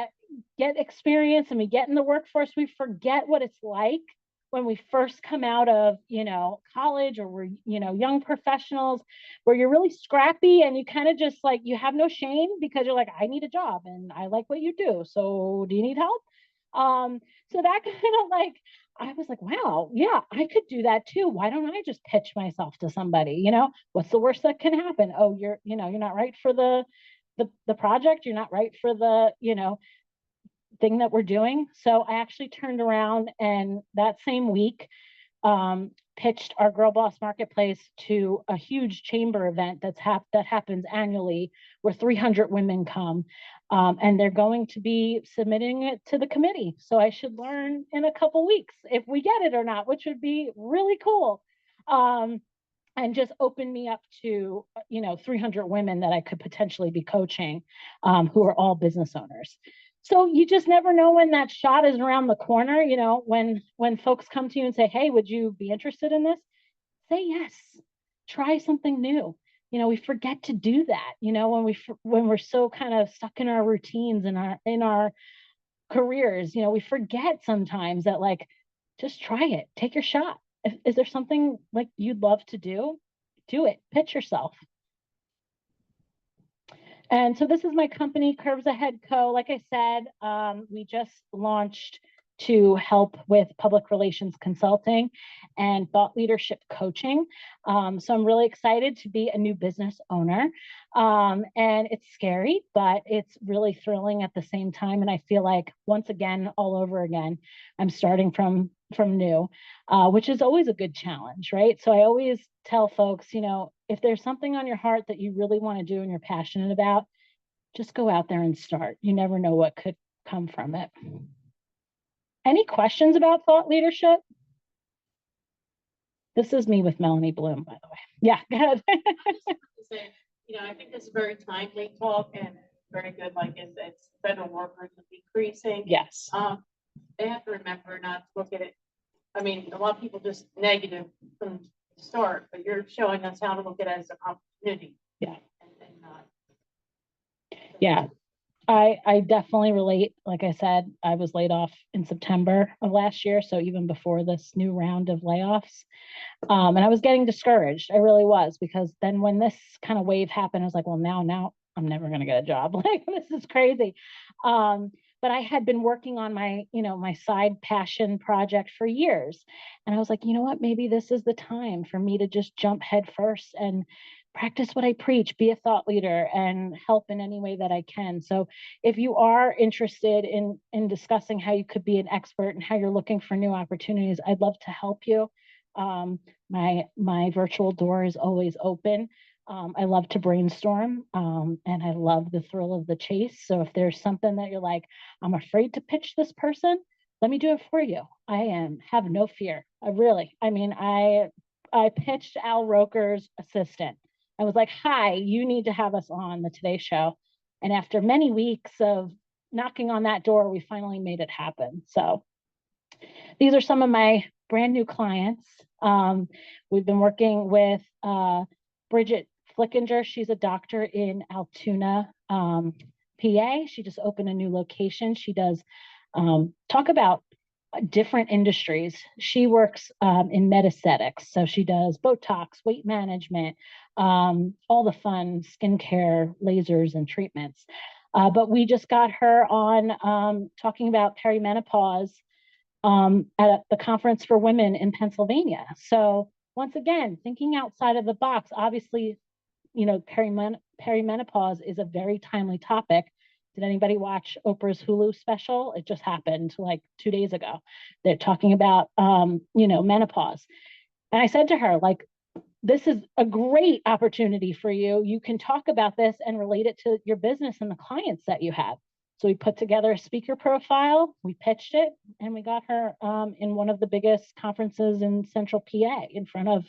get experience and we get in the workforce. We forget what it's like when we first come out of, you know, college, or we're, you know, young professionals, where you're really scrappy and you kind of just like, you have no shame because you're like, I need a job and I like what you do. So do you need help? So that kind of like, I was like, wow, yeah, I could do that too. Why don't I just pitch myself to somebody? You know, what's the worst that can happen? Oh, you're, you know, you're not right for the project. You're not right for the, you know, thing that we're doing. So I actually turned around and that same week pitched our Girl Boss Marketplace to a huge chamber event that happens annually, where 300 women come, and they're going to be submitting it to the committee. So I should learn in a couple weeks if we get it or not, which would be really cool. And just open me up to, you know, 300 women that I could potentially be coaching, who are all business owners. So you just never know when that shot is around the corner. You know, when folks come to you and say, hey, would you be interested in this? Say yes. Try something new. You know, we forget to do that, you know, when we're so kind of stuck in our routines and in our careers. You know, we forget sometimes that, like, just try it. Take your shot. Is there something like you'd love to do? Do it. Pitch yourself. And so this is my company, Curves Ahead Co. Like I said, we just launched to help with public relations consulting and thought leadership coaching. So I'm really excited to be a new business owner. And it's scary, but it's really thrilling at the same time. And I feel like, once again, all over again, I'm starting from new, which is always a good challenge, right? So I always tell folks, you know, if there's something on your heart that you really want to do and you're passionate about, just go out there and start. You never know what could come from it. Any questions about thought leadership? This is me with Melanie Bloom, by the way. Yeah, go ahead. You know, I think this is very timely talk and very good. Like, it's federal workers are decreasing. Yes. They have to remember not to look at it. I mean, a lot of people just negative from the start, but you're showing us how to look at it as an opportunity. Yeah. And not. Yeah. I definitely relate. Like I said, I was laid off in September of last year. So even before this new round of layoffs, and I was getting discouraged. I really was, because then when this kind of wave happened, I was like, well, now I'm never going to get a job. Like, this is crazy. But I had been working on my, you know, my side passion project for years. And I was like, you know what, maybe this is the time for me to just jump head first and practice what I preach, be a thought leader, and help in any way that I can. So if you are interested in discussing how you could be an expert and how you're looking for new opportunities, I'd love to help you. My virtual door is always open. I love to brainstorm, and I love the thrill of the chase. So if there's something that you're like, I'm afraid to pitch this person, let me do it for you. Have no fear. I pitched Al Roker's assistant. I was like, hi, you need to have us on the Today Show. And after many weeks of knocking on that door, we finally made it happen. So These are some of my brand new clients. We've been working with Bridget Flickinger. She's a doctor in Altoona, PA. She just opened a new location. She does talk about different industries. She works in med aesthetics. So she does Botox, weight management, all the fun skincare, lasers, and treatments. But we just got her on talking about perimenopause at the Conference for Women in Pennsylvania. So once again, thinking outside of the box, obviously, you know, perimenopause is a very timely topic. Did anybody watch Oprah's Hulu special? It just happened like 2 days ago. They're talking about, you know, menopause. And I said to her, like, this is a great opportunity for you. You can talk about this and relate it to your business and the clients that you have. So we put together a speaker profile, we pitched it, and we got her in one of the biggest conferences in Central PA in front of,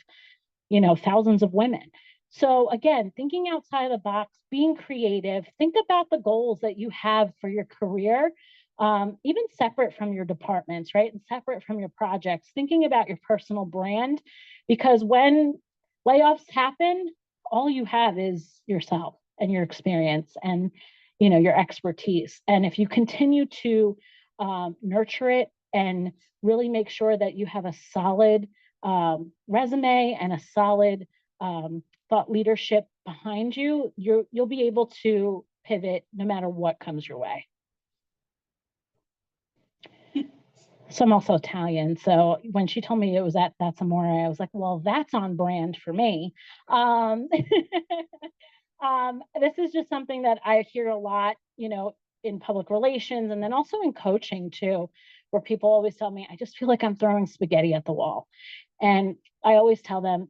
you know, thousands of women. So again, thinking outside of the box, being creative, think about the goals that you have for your career, even separate from your departments, right? And separate from your projects, thinking about your personal brand, because when layoffs happen, all you have is yourself and your experience and, you know, your expertise. And if you continue to nurture it and really make sure that you have a solid resume and a solid thought leadership behind you, you'll be able to pivot no matter what comes your way. So I'm also Italian. So when she told me it was that's Amore, I was like, well, that's on brand for me. This is just something that I hear a lot, you know, in public relations and then also in coaching too, where people always tell me, I just feel like I'm throwing spaghetti at the wall. And I always tell them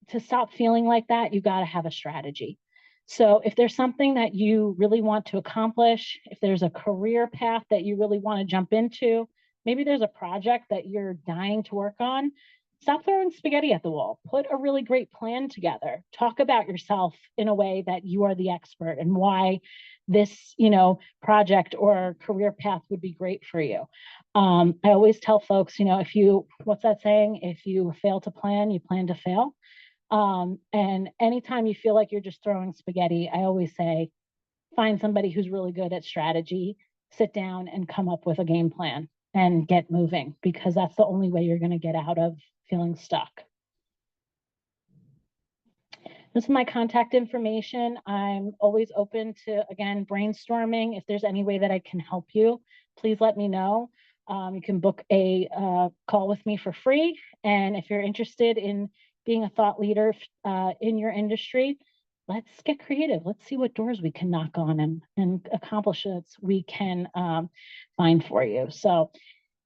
to stop feeling like that, you got to have a strategy. So if there's something that you really want to accomplish, if there's a career path that you really want to jump into, maybe there's a project that you're dying to work on, stop throwing spaghetti at the wall. Put a really great plan together. Talk about yourself in a way that you are the expert and why this, you know, project or career path would be great for you. I always tell folks, you know, what's that saying? If you fail to plan, you plan to fail. And anytime you feel like you're just throwing spaghetti, I always say, find somebody who's really good at strategy, sit down and come up with a game plan and get moving, because that's the only way you're going to get out of feeling stuck. This is my contact information. I'm always open to, again, brainstorming. If there's any way that I can help you, please let me know. You can book a call with me for free. And if you're interested in being a thought leader in your industry, let's get creative. Let's see what doors we can knock on and accomplishments we can find for you. So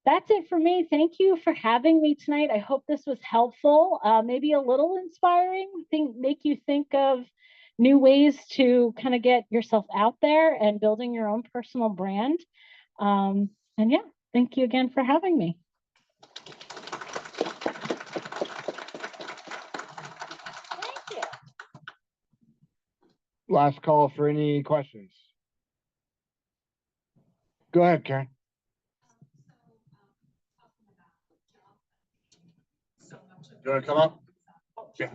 that's it for me. Thank you for having me tonight. I hope this was helpful, maybe a little inspiring, make you think of new ways to kind of get yourself out there and building your own personal brand. And yeah, thank you again for having me. Thank you. Last call for any questions. Go ahead, Karen. You want to come up? Yeah.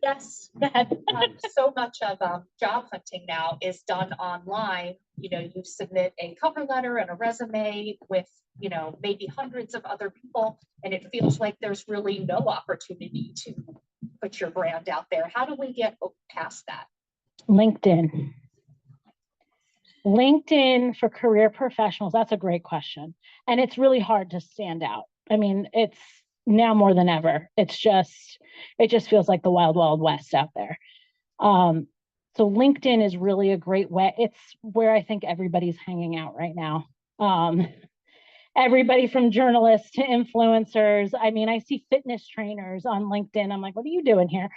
Yes, so much of job hunting now is done online. You know, you submit a cover letter and a resume with, you know, maybe hundreds of other people, and it feels like there's really no opportunity to put your brand out there. How do we get past that? LinkedIn. LinkedIn for career professionals, that's a great question. And it's really hard to stand out. I mean, it's now more than ever. It just feels like the wild, wild west out there. So LinkedIn is really a great way. It's where I think everybody's hanging out right now. Everybody from journalists to influencers. I mean, I see fitness trainers on LinkedIn. I'm like, what are you doing here?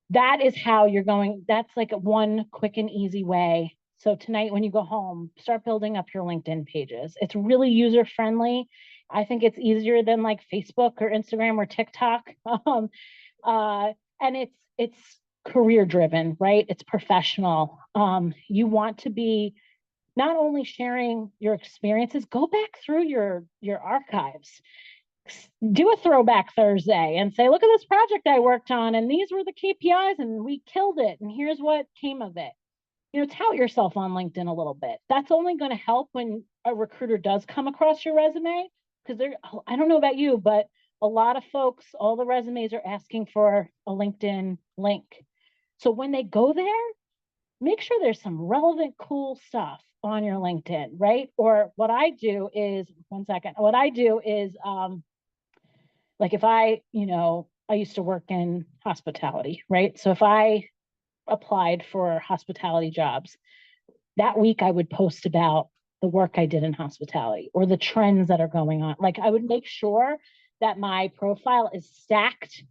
That is how you're going. That's like one quick and easy way. So tonight when you go home, start building up your LinkedIn pages. It's really user friendly. I think it's easier than like Facebook or Instagram or TikTok. And it's career driven, right? It's professional. You want to be not only sharing your experiences, go back through your archives. Do a throwback Thursday and say, look at this project I worked on, and these were the KPIs, and we killed it, and here's what came of it. Tout yourself on LinkedIn a little bit. That's only going to help when a recruiter does come across your resume, because I don't know about you, but a lot of folks, all the resumes are asking for a LinkedIn link. So when they go there, make sure there's some relevant, cool stuff on your LinkedIn, right? Or what I do is, like if I used to work in hospitality, right? So if I applied for hospitality jobs, that week I would post about the work I did in hospitality or the trends that are going on. Like I would make sure that my profile is stacked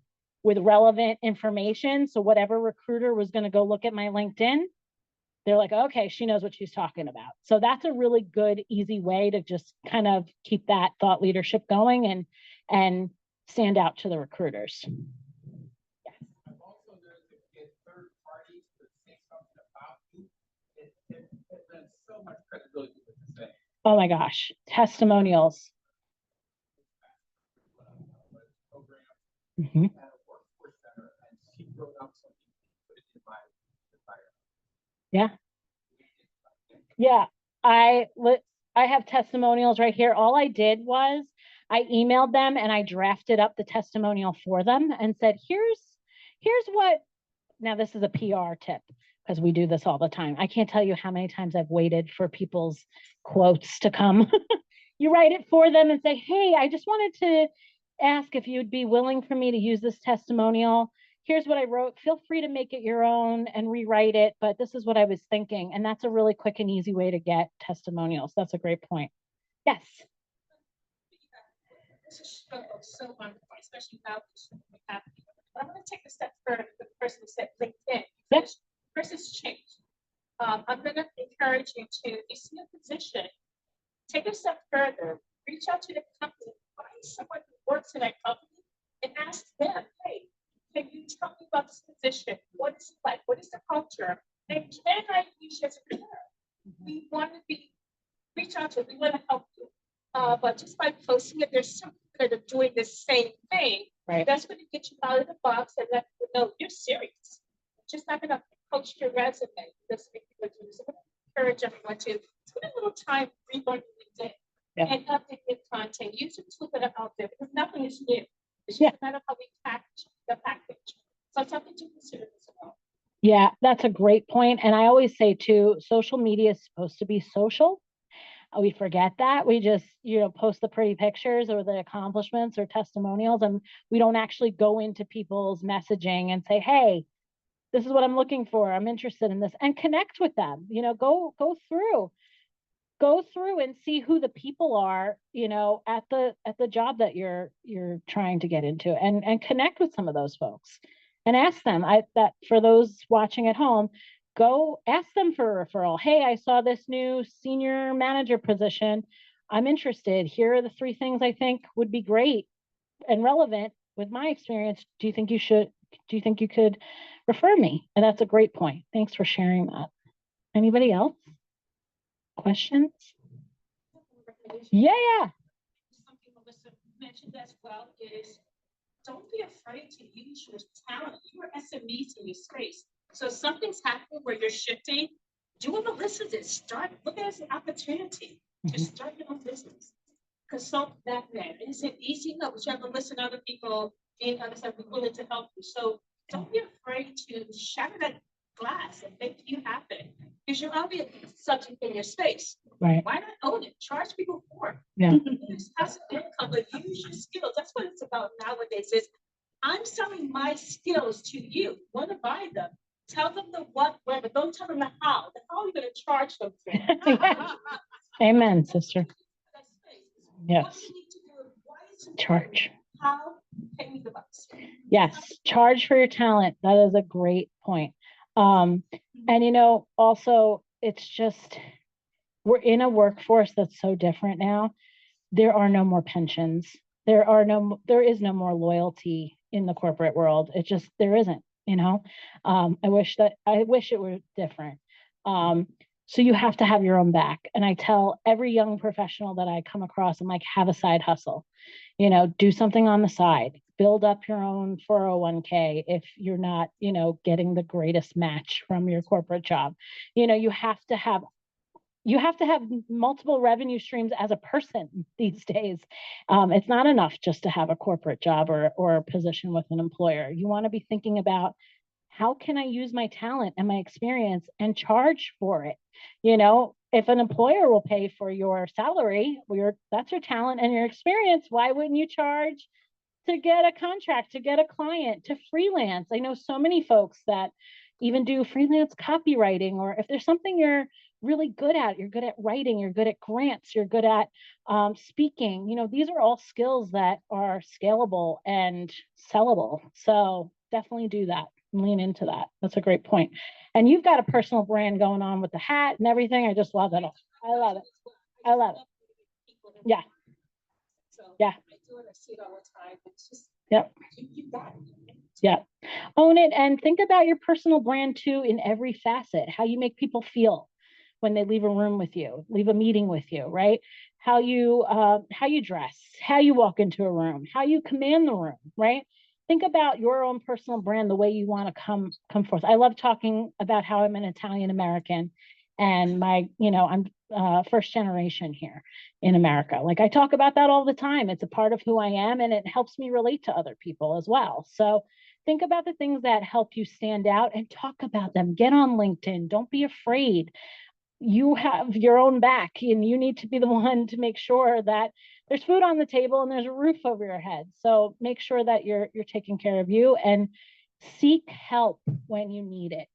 with relevant information. So whatever recruiter was going to go look at my LinkedIn, they're like, okay, she knows what she's talking about. So that's a really good, easy way to just kind of keep that thought leadership going and stand out to the recruiters. I'm also learned to get third parties to say something about you. It lends so much credibility to what you say. Oh my gosh, testimonials. Mm-hmm. At a workforce center, and she wrote out something, put it in my fire. Yeah. Yeah. I have testimonials right here. All I did was I emailed them and I drafted up the testimonial for them and said, here's what, now this is a PR tip because we do this all the time. I can't tell you how many times I've waited for people's quotes to come. You write it for them and say, hey, I just wanted to ask if you'd be willing for me to use this testimonial. Here's what I wrote. Feel free to make it your own and rewrite it, but this is what I was thinking. And that's a really quick and easy way to get testimonials. That's a great point. Yes. This is so wonderful, especially now. But I'm going to take a step further with the person who said LinkedIn. Yep. Versus change. I'm going to encourage you to, if you see a position, take a step further, reach out to the company, find someone who works in that company, and ask them, hey, can you tell me about this position? What is it like? What is the culture? And can I use as a recruiter? We want to reach out to it. We want to help you. But just by posting it, there's some that are doing the same thing. Right. That's going to get you out of the box and let people know you're serious. Just not going to post your resume. That's what people do. So I'm going to encourage everyone to spend a little time relearning LinkedIn and update your content. Use the tools that are out there because nothing is new. It's just a matter of how we package the package. So something to consider as well. Yeah, that's a great point. And I always say too, social media is supposed to be social. We forget that. We just, post the pretty pictures or the accomplishments or testimonials, and we don't actually go into people's messaging and say, hey, this is what I'm looking for. I'm interested in this, and connect with them. Go through and see who the people are, at the job that you're trying to get into, and connect with some of those folks and ask them. That for those watching at home, go ask them for a referral. Hey, I saw this new senior manager position. I'm interested. Here are the 3 things I think would be great and relevant with my experience. Do you think you could refer me? And that's a great point. Thanks for sharing that. Anybody else? Questions? Yeah. Something Melissa mentioned as well is don't be afraid to use your talent. You are SMEs in your space. So if something's happening where you're shifting, do what Melissa did. Look at it as an opportunity to start your own business. Consult that man. It isn't easy, no, but you have to listen to other people and others have been willing to help you. So don't be afraid to shatter that glass and make you happen. Because you're obviously subject in your space. Right. Why not own it? Charge people for it. Yeah. Use passive income, but use your skills. That's what it's about nowadays. Is I'm selling my skills to you. Want to buy them? Tell them the what, where, but don't tell them the how. The how you're going to charge them for. Amen, sister. Yes. What do you need to do? Why is it Charge. How? Pay me the bucks. Yes. Charge for your talent. That is a great point. And also it's just, we're in a workforce that's so different now. There are no more pensions. There is no more loyalty in the corporate world. There isn't, I wish it were different. So you have to have your own back. And I tell every young professional that I come across, I'm like, have a side hustle, do something on the side, build up your own 401k if you're not, getting the greatest match from your corporate job. You have to have multiple revenue streams as a person these days. It's not enough just to have a corporate job or a position with an employer. You want to be thinking about, how can I use my talent and my experience and charge for it? If an employer will pay for your salary, that's your talent and your experience. Why wouldn't you charge to get a contract, to get a client, to freelance? I know so many folks that even do freelance copywriting, or if there's something you're really good at, you're good at writing, you're good at grants, you're good at speaking, these are all skills that are scalable and sellable. So definitely do that. Lean into that. That's a great point. And you've got a personal brand going on with the hat and everything. I just love it. I love it. I love it. Yeah. Yeah. Yep. Yeah. Own it and think about your personal brand too in every facet, how you make people feel when they leave a room with you, leave a meeting with you, right? How you dress, how you walk into a room, how you command the room, right? Think about your own personal brand, the way you want to come forth. I love talking about how I'm an Italian American and I'm first generation here in America. Like, I talk about that all the time. It's a part of who I am, and it helps me relate to other people as well. So think about the things that help you stand out and talk about them. Get on LinkedIn. Don't be afraid. You have your own back, and you need to be the one to make sure that there's food on the table and there's a roof over your head. So make sure that you're taking care of you, and seek help when you need it.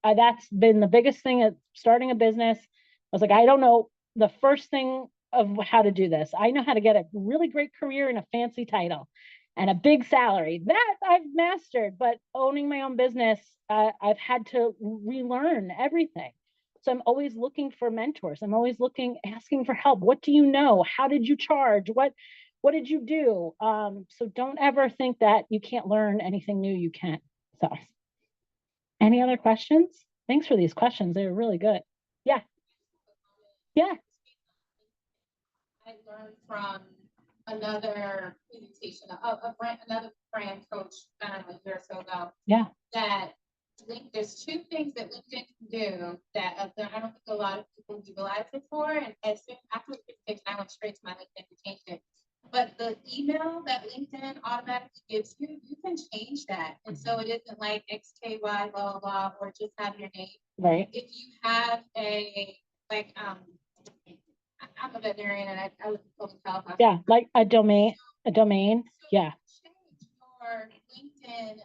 That's been the biggest thing at starting a business. I was like, I don't know the first thing of how to do this. I know how to get a really great career and a fancy title and a big salary. That I've mastered, but owning my own business, I've had to relearn everything. So I'm always looking for mentors. I'm always asking for help. What do you know? How did you charge? What did you do? So don't ever think that you can't learn anything new. You can. So any other questions? Thanks for these questions. They were really good. Yeah. Yeah. I learned from another presentation of another brand coach a year or so ago. Yeah. That there's two things that LinkedIn can do that I don't think a lot of people utilize it for. And as soon after the presentation, I went straight to my LinkedIn to change it. But the email that LinkedIn automatically gives you, you can change that. And so it isn't like XKY, blah, blah, blah, or just have your name. Right. If you have I'm a veterinarian and I live in public health. Yeah, like a domain. So Yeah. change your LinkedIn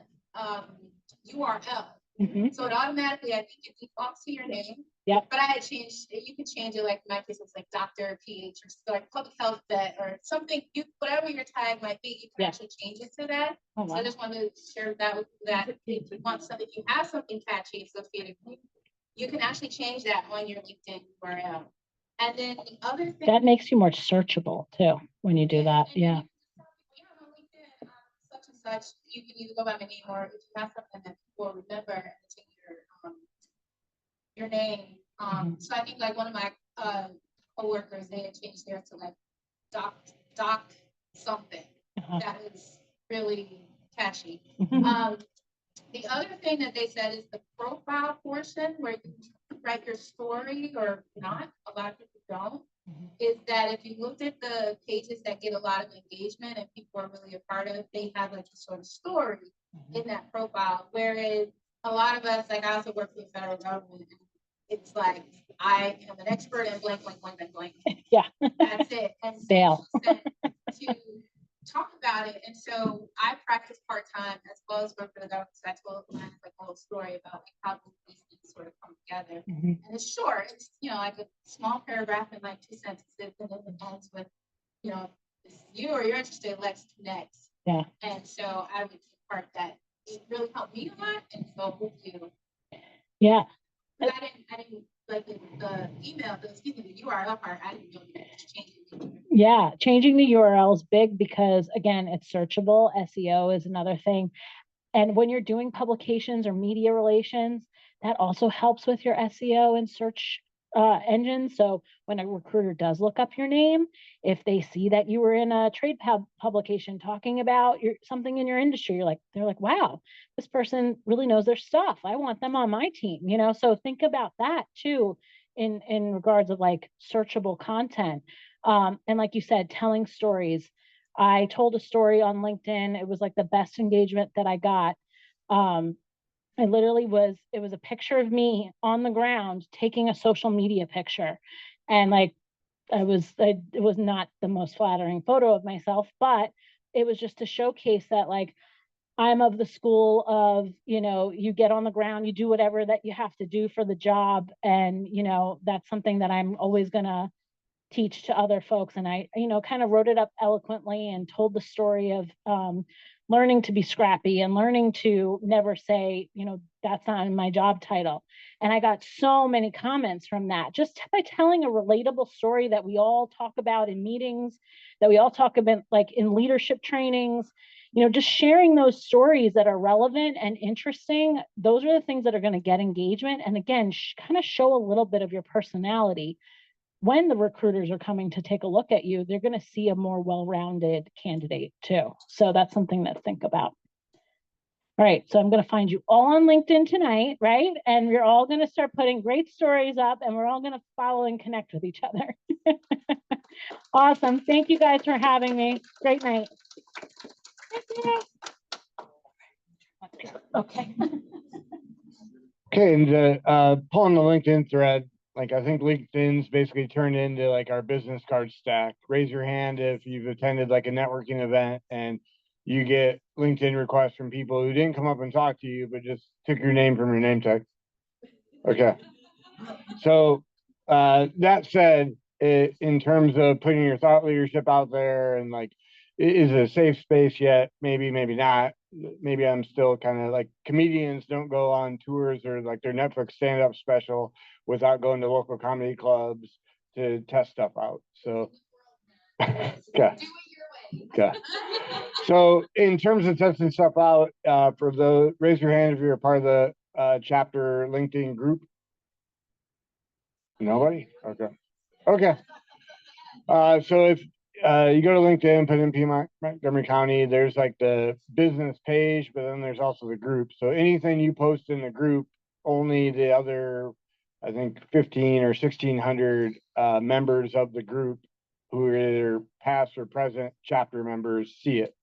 URL. Mm-hmm. So it automatically, I think it defaults to your name. Yep. But I had changed, you could change it, like in my case, it's like Dr. PH or so, like public health vet or something, whatever your tag might be, you can actually change it to that. Oh, wow. So I just wanted to share that with you, that if you want something, if you have something catchy associated with you can actually change that on your LinkedIn URL. And then the other thing that makes you more searchable too when you do that. Yeah. Such and such, you can either go by my name, or if you have something that people remember, and take your name. So I think like one of my coworkers, they had changed theirs to like doc something. That is really catchy. The other thing that they said is the profile portion where you write your story or not. A lot of people don't. Is that if you looked at the pages that get a lot of engagement and people are really a part of it, they have like a sort of story in that profile. Whereas a lot of us, like I also work for the federal government, it's like I am an expert in blank, blank, blank, blank, blank. Yeah. That's it. And Fail. To talk about it. And so I practice part-time as well as work for the government. So I told like a whole story about like how these things sort of come together. And it's short. It's like a small paragraph in like 2 sentences, and then it ends with, if you or you're interested, let's connect. Yeah. And so I would take part that it really helped me a lot and go with you. Yeah. I didn't like the email, the URL part, I didn't know you could change it. Yeah, changing the URL is big because, again, it's searchable. SEO is another thing. And when you're doing publications or media relations, that also helps with your SEO and search engine. So when a recruiter does look up your name, if they see that you were in a trade publication talking about something in your industry, they're like, wow, this person really knows their stuff. I want them on my team, you know? So think about that too, in regards of like searchable content. And like you said, telling stories. I told a story on LinkedIn. It was like the best engagement that I got. It literally it was a picture of me on the ground taking a social media picture. And like, it was not the most flattering photo of myself, but it was just to showcase that like, I'm of the school of, you know, you get on the ground, you do whatever that you have to do for the job. And, you know, that's something that I'm always going to teach to other folks. And I, you know, kind of wrote it up eloquently and told the story of learning to be scrappy and learning to never say, you know, that's not in my job title. And I got so many comments from that just by telling a relatable story that we all talk about in meetings, that we all talk about like in leadership trainings, you know, just sharing those stories that are relevant and interesting. Those are the things that are going to get engagement. And again, kind of show a little bit of your personality. When the recruiters are coming to take a look at you, they're going to see a more well-rounded candidate too. So that's something to think about. All right, so I'm going to find you all on LinkedIn tonight, right? And we're all going to start putting great stories up, and we're all going to follow and connect with each other. Awesome. Thank you guys for having me. Great night. Okay. Okay, and pulling the LinkedIn thread, like I think LinkedIn's basically turned into like our business card stack. Raise your hand if you've attended like a networking event and you get LinkedIn requests from people who didn't come up and talk to you, but just took your name from your name tag. Okay. So that said, in terms of putting your thought leadership out there and like, is it a safe space yet? Maybe, maybe not. Maybe I'm still kind of like comedians don't go on tours or like their Netflix stand-up special without going to local comedy clubs to test stuff out. So, okay. Okay. So in terms of testing stuff out, for the raise your hand if you're a part of the chapter LinkedIn group. Nobody? Okay. Okay. So if you go to LinkedIn, put in PMI-Montgomery County, there's like the business page, but then there's also the group. So anything you post in the group, only the other, I think 15 or 1600 members of the group who are either past or present chapter members see it.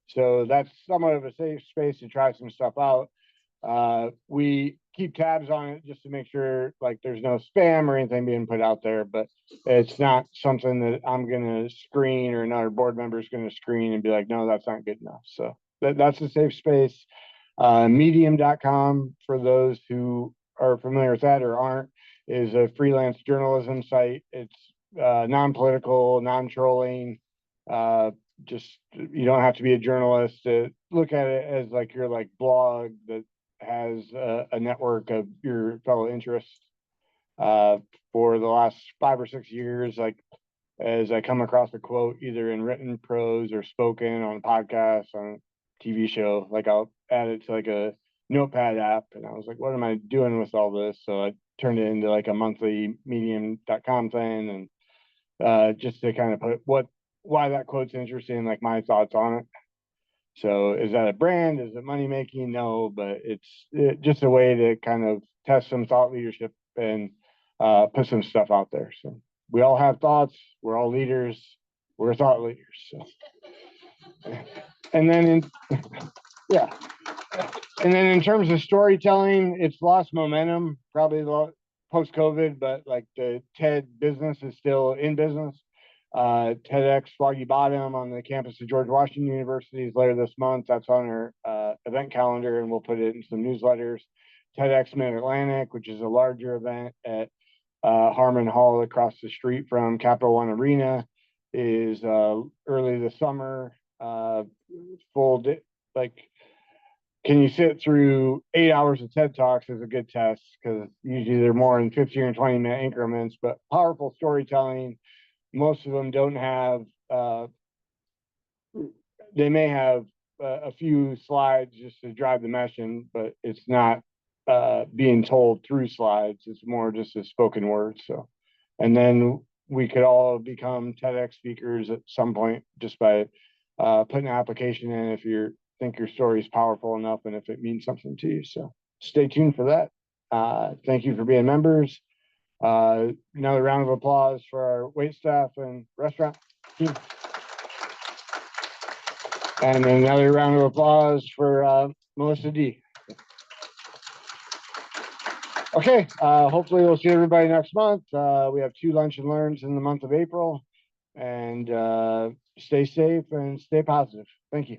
So that's somewhat of a safe space to try some stuff out. We keep tabs on it just to make sure like there's no spam or anything being put out there, but it's not something that I'm going to screen or another board member is going to screen and be like, no, that's not good enough. So that's a safe space. Medium.com, for those who are familiar with that or aren't, is a freelance journalism site. It's non-political, non-trolling. Just, you don't have to be a journalist to look at it as like your like blog that has a network of your fellow interests. For the last 5 or 6 years, like as I come across a quote either in written prose or spoken on a podcast, on a TV show, like I'll add it to like a notepad app, and I was like, what am I doing with all this? So I turned it into like a monthly medium.com thing, and just to kind of put why that quote's interesting, like my thoughts on it. So is that a brand? Is it money making? No, but it's just a way to kind of test some thought leadership and put some stuff out there. So we all have thoughts. We're all leaders. We're thought leaders. So. And then yeah. And then in terms of storytelling, it's lost momentum, probably post COVID, but like the TED business is still in business. TEDx Foggy Bottom on the campus of George Washington University is later this month. That's on our event calendar, and we'll put it in some newsletters. TEDx Mid-Atlantic, which is a larger event at Harmon Hall across the street from Capital One Arena, is early this summer. Like, can you sit through 8 hours of TED Talks is a good test, because usually they're more in 15 or 20-minute increments, but powerful storytelling. Most of them don't have, they may have a few slides just to drive the message, but it's not being told through slides. It's more just a spoken word. So, and then we could all become TEDx speakers at some point just by putting an application in if you think your story is powerful enough and if it means something to you. So stay tuned for that. Thank you for being members. Another round of applause for our wait staff and restaurant team. And another round of applause for Melissa D. Okay, hopefully we'll see everybody next month. We have 2 lunch and learns in the month of April. And stay safe and stay positive. Thank you.